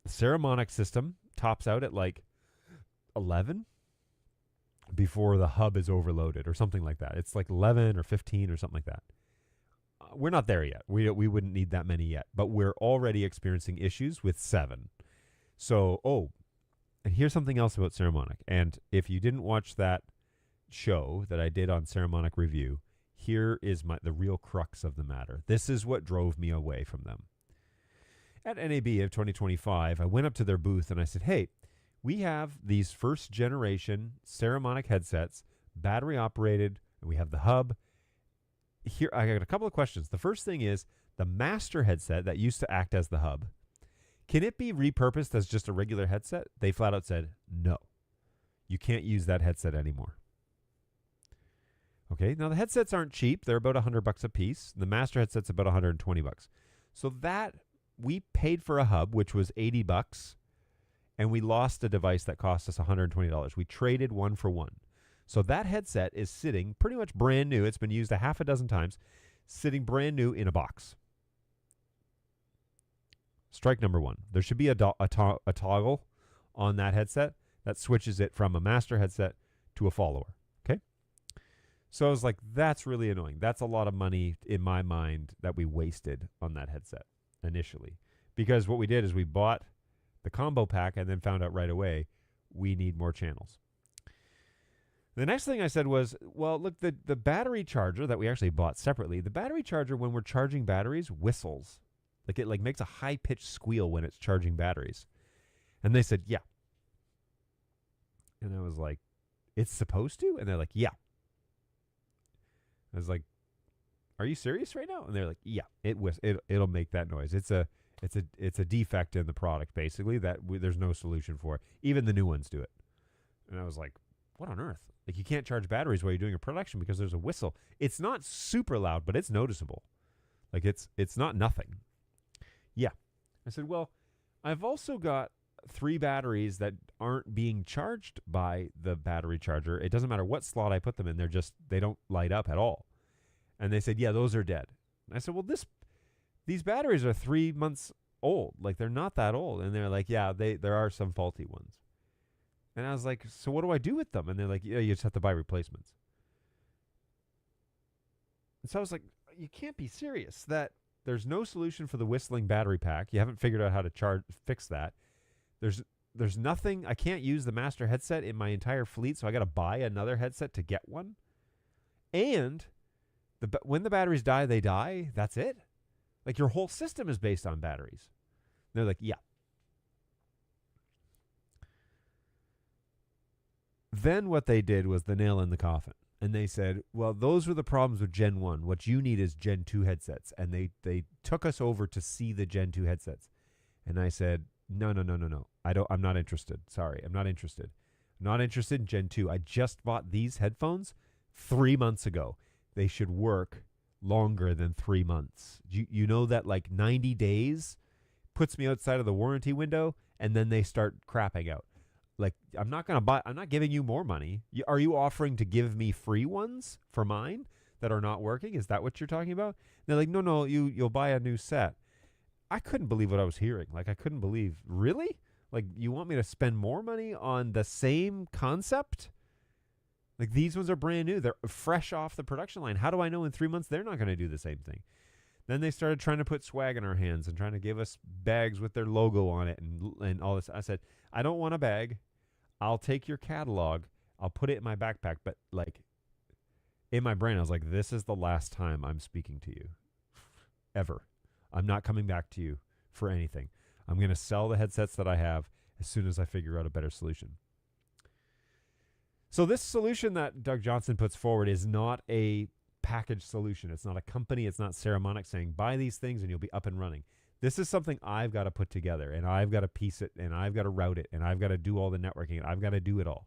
The Saramonic system tops out at like 11 before the hub is overloaded or something like that. It's like 11 or 15 or something like that. We're not there yet. We wouldn't need that many yet, but we're already experiencing issues with 7. So, and here's something else about Saramonic. And if you didn't watch that show that I did on Saramonic Review, here is the real crux of the matter. This is what drove me away from them. At NAB of 2025, I went up to their booth and I said, hey, we have these first generation Saramonic headsets, battery operated, and we have the hub. Here, I got a couple of questions. The first thing is the master headset that used to act as the hub. Can it be repurposed as just a regular headset? They flat out said, no, you can't use that headset anymore. Okay, now the headsets aren't cheap. They're about $100 a piece. The master headset's about $120. So that we paid for a hub, which was $80, and we lost a device that cost us $120. We traded one for one. So that headset is sitting pretty much brand new. It's been used a half a dozen times, sitting brand new in a box. Strike number one. There should be a toggle on that headset that switches it from a master headset to a follower. Okay? So I was like, that's really annoying. That's a lot of money in my mind that we wasted on that headset initially. Because what we did is we bought the combo pack and then found out right away we need more channels. The next thing I said was, well, look, the battery charger that we actually bought separately, the battery charger when we're charging batteries whistles. Like it makes a high-pitched squeal when it's charging batteries. And they said, yeah. And I was like, it's supposed to? And they're like, yeah. I was like, are you serious right now? And they're like, yeah, it'll make that noise. It's a defect in the product, basically, that there's no solution for. Even the new ones do it. And I was like, what on earth? Like, you can't charge batteries while you're doing a production because there's a whistle. It's not super loud, but it's noticeable. Like, it's not nothing. Yeah. I said, well, I've also got 3 batteries that aren't being charged by the battery charger. It doesn't matter what slot I put them in. They don't light up at all. And they said, yeah, those are dead. And I said, well, these batteries are 3 months old. Like, they're not that old. And they're like, yeah, there are some faulty ones. And I was like, so what do I do with them? And they're like, yeah, you just have to buy replacements. And so I was like, you can't be serious that there's no solution for the whistling battery pack. You haven't figured out how to fix that. There's nothing. I can't use the master headset in my entire fleet, so I got to buy another headset to get one. And when the batteries die, they die. That's it. Like your whole system is based on batteries. They're like, yeah. Then what they did was the nail in the coffin. And they said, well, those were the problems with Gen 1. What you need is Gen 2 headsets. And they took us over to see the Gen 2 headsets. And I said, no. I'm not interested. Sorry, I'm not interested. I'm not interested in Gen 2. I just bought these headphones 3 months ago. They should work longer than 3 months. You know that like 90 days puts me outside of the warranty window, and then they start crapping out. Like, I'm not giving you more money. Are you offering to give me free ones for mine that are not working? Is that what you're talking about? And they're like, no, you'll buy a new set. I couldn't believe what I was hearing. Like, I couldn't believe, really? Like, you want me to spend more money on the same concept? Like, these ones are brand new. They're fresh off the production line. How do I know in 3 months they're not going to do the same thing? Then they started trying to put swag in our hands and trying to give us bags with their logo on it and all this. I said, I don't want a bag. I'll take your catalog. I'll put it in my backpack. But, like, in my brain, I was like, this is the last time I'm speaking to you. Ever. I'm not coming back to you for anything. I'm going to sell the headsets that I have as soon as I figure out a better solution. So this solution that Doug Johnson puts forward is not a packaged solution. It's not a company. It's not Ceramonic saying, buy these things and you'll be up and running. This is something I've got to put together, and I've got to piece it, and I've got to route it, and I've got to do all the networking, and I've got to do it all.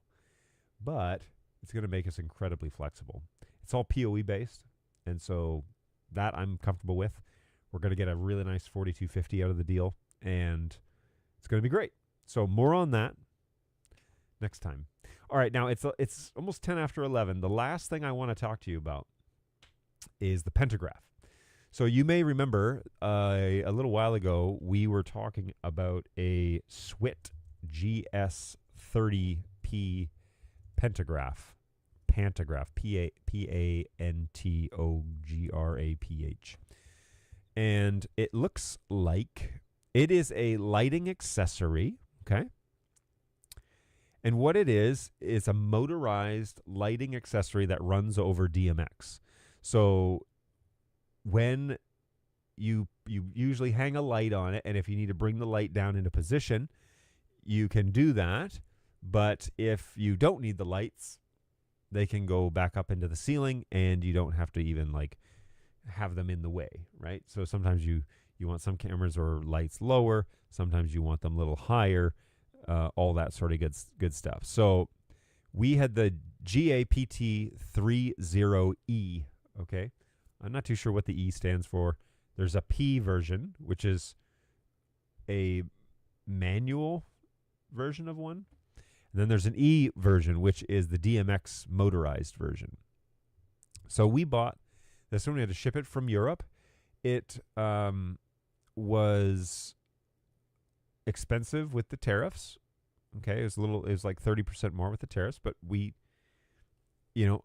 But it's going to make us incredibly flexible. It's all PoE based, and so that I'm comfortable with. We're going to get a really nice 4250 out of the deal, and it's going to be great. So more on that next time. All right, now it's almost 10 after 11. The last thing I want to talk to you about is the Pantograph. So you may remember a little while ago, we were talking about a SWIT GS30P Pantograph. Pantograph, Pantograph. And it looks like it is a lighting accessory, okay? And what it is a motorized lighting accessory that runs over DMX. So when you usually hang a light on it, and if you need to bring the light down into position, you can do that. But if you don't need the lights, they can go back up into the ceiling, and you don't have to even like have them in the way, right? So sometimes you want some cameras or lights lower, sometimes you want them a little higher, all that sort of good stuff. So we had the GAPT30E, okay? I'm not too sure what the E stands for. There's a P version, which is a manual version of one. And then there's an E version, which is the DMX motorized version. So we bought this one. We had to ship it from Europe. It was expensive with the tariffs. Okay, it was like 30% more with the tariffs, but we,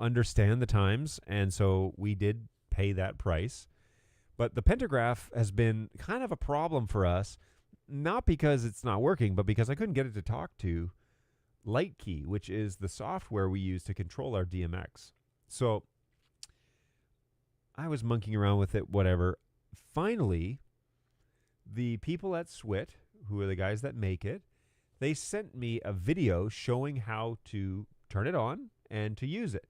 understand the times, and so we did pay that price. But the Pantograph has been kind of a problem for us, not because it's not working, but because I couldn't get it to talk to LightKey, which is the software we use to control our DMX. So I was monkeying around with it, whatever. Finally, the people at SWIT, who are the guys that make it, they sent me a video showing how to turn it on and to use it.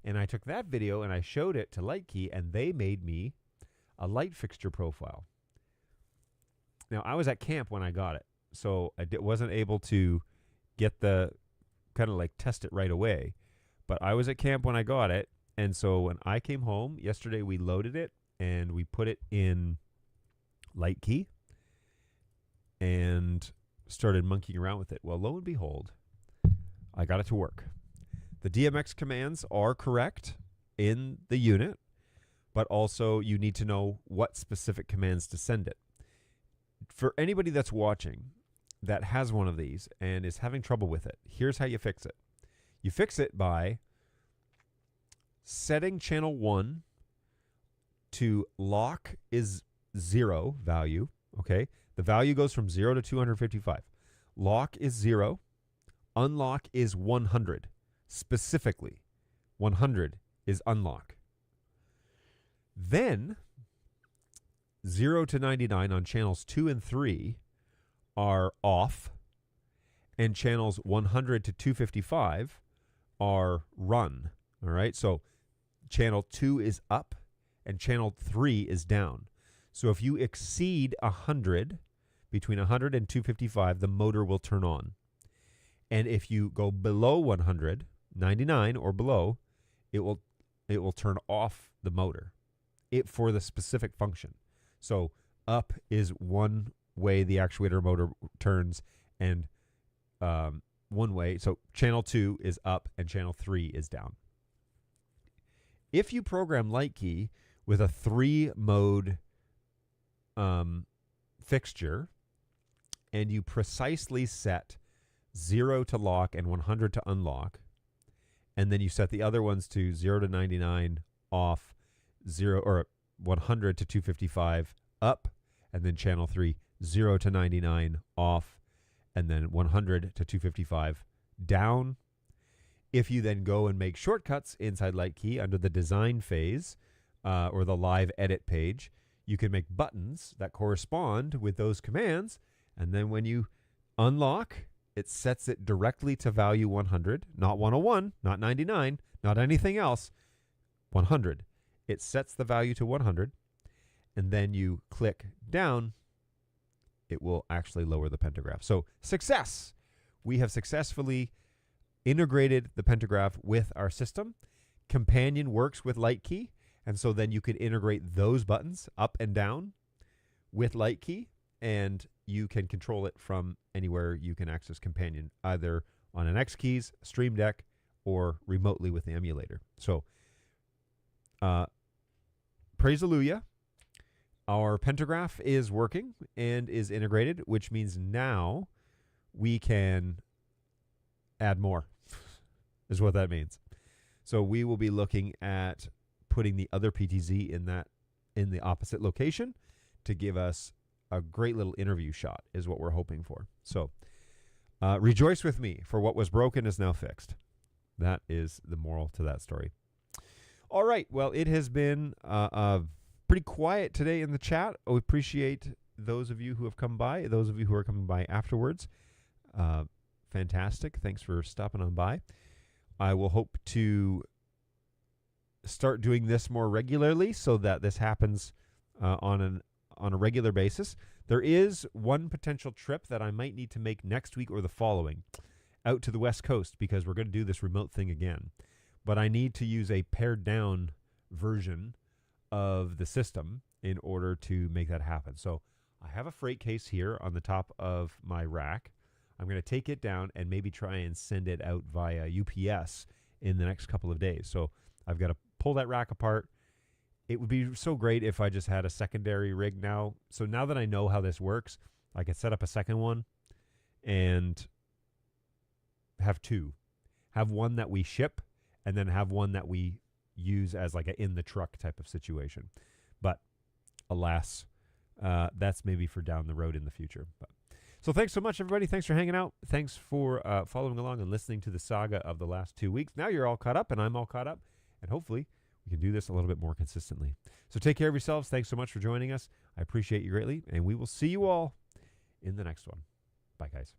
And I took that video and I showed it to LightKey, and they made me a light fixture profile. Now, I was at camp when I got it, so I wasn't able to get the kind of like test it right away. But I was at camp when I got it, and so when I came home yesterday, we loaded it and we put it in LightKey and started monkeying around with it. Well, lo and behold, I got it to work. The DMX commands are correct in the unit, but also you need to know what specific commands to send it. For anybody that's watching that has one of these and is having trouble with it, here's how you fix it. You fix it by setting channel 1 to lock is 0 value, okay? The value goes from 0 to 255. Lock is 0. Unlock is 100. Specifically, 100 is unlock. Then 0 to 99 on channels 2 and 3 are off, and channels 100 to 255 are run. All right, so channel 2 is up and channel 3 is down. So if you exceed 100, between 100 and 255, the motor will turn on. And if you go below 100, 99 or below, it will turn off the motor for the specific function. So up is one way the actuator motor turns, and one way. So channel 2 is up and channel 3 is down. If you program Light Key with a 3-mode fixture, and you precisely set 0 to lock and 100 to unlock, and then you set the other ones to 0 to 99 off, 0 or 100 to 255 up, and then channel 3 0 to 99 off, and then 100 to 255 down. If you then go and make shortcuts inside Light Key under the design phase or the live edit page, you can make buttons that correspond with those commands. And then when you unlock, it sets it directly to value 100, not 101, not 99, not anything else, 100. It sets the value to 100, and then you click down, it will actually lower the pantograph. So success! We have successfully integrated the pantograph with our system. Companion works with Light Key, and so then you could integrate those buttons up and down with Light Key, and you can control it from anywhere you can access Companion, either on an X Keys, Stream Deck, or remotely with the emulator. So praise Alleluia. Our pantograph is working and is integrated, which means now we can add more, is what that means. So we will be looking at putting the other PTZ in the opposite location to give us a great little interview shot, is what we're hoping for. So rejoice with me, for what was broken is now fixed. That is the moral to that story. All right. Well, it has been pretty quiet today in the chat. I appreciate those of you who have come by, those of you who are coming by afterwards. Fantastic. Thanks for stopping on by. I will hope to start doing this more regularly so that this happens on a regular basis. There is one potential trip that I might need to make next week or the following out to the West Coast, because we're going to do this remote thing again. But I need to use a pared down version of the system in order to make that happen. So I have a freight case here on the top of my rack. I'm going to take it down and maybe try and send it out via UPS in the next couple of days. So I've got to pull that rack apart. It would be so great if I just had a secondary rig now. So now that I know how this works, I could set up a second one and have two. Have one that we ship, and then have one that we use as like a in the truck type of situation. But alas, that's maybe for down the road in the future. So thanks so much, everybody. Thanks for hanging out. Thanks for following along and listening to the saga of the last 2 weeks. Now you're all caught up, and I'm all caught up, and hopefully we can do this a little bit more consistently. So take care of yourselves. Thanks so much for joining us. I appreciate you greatly, and we will see you all in the next one. Bye, guys.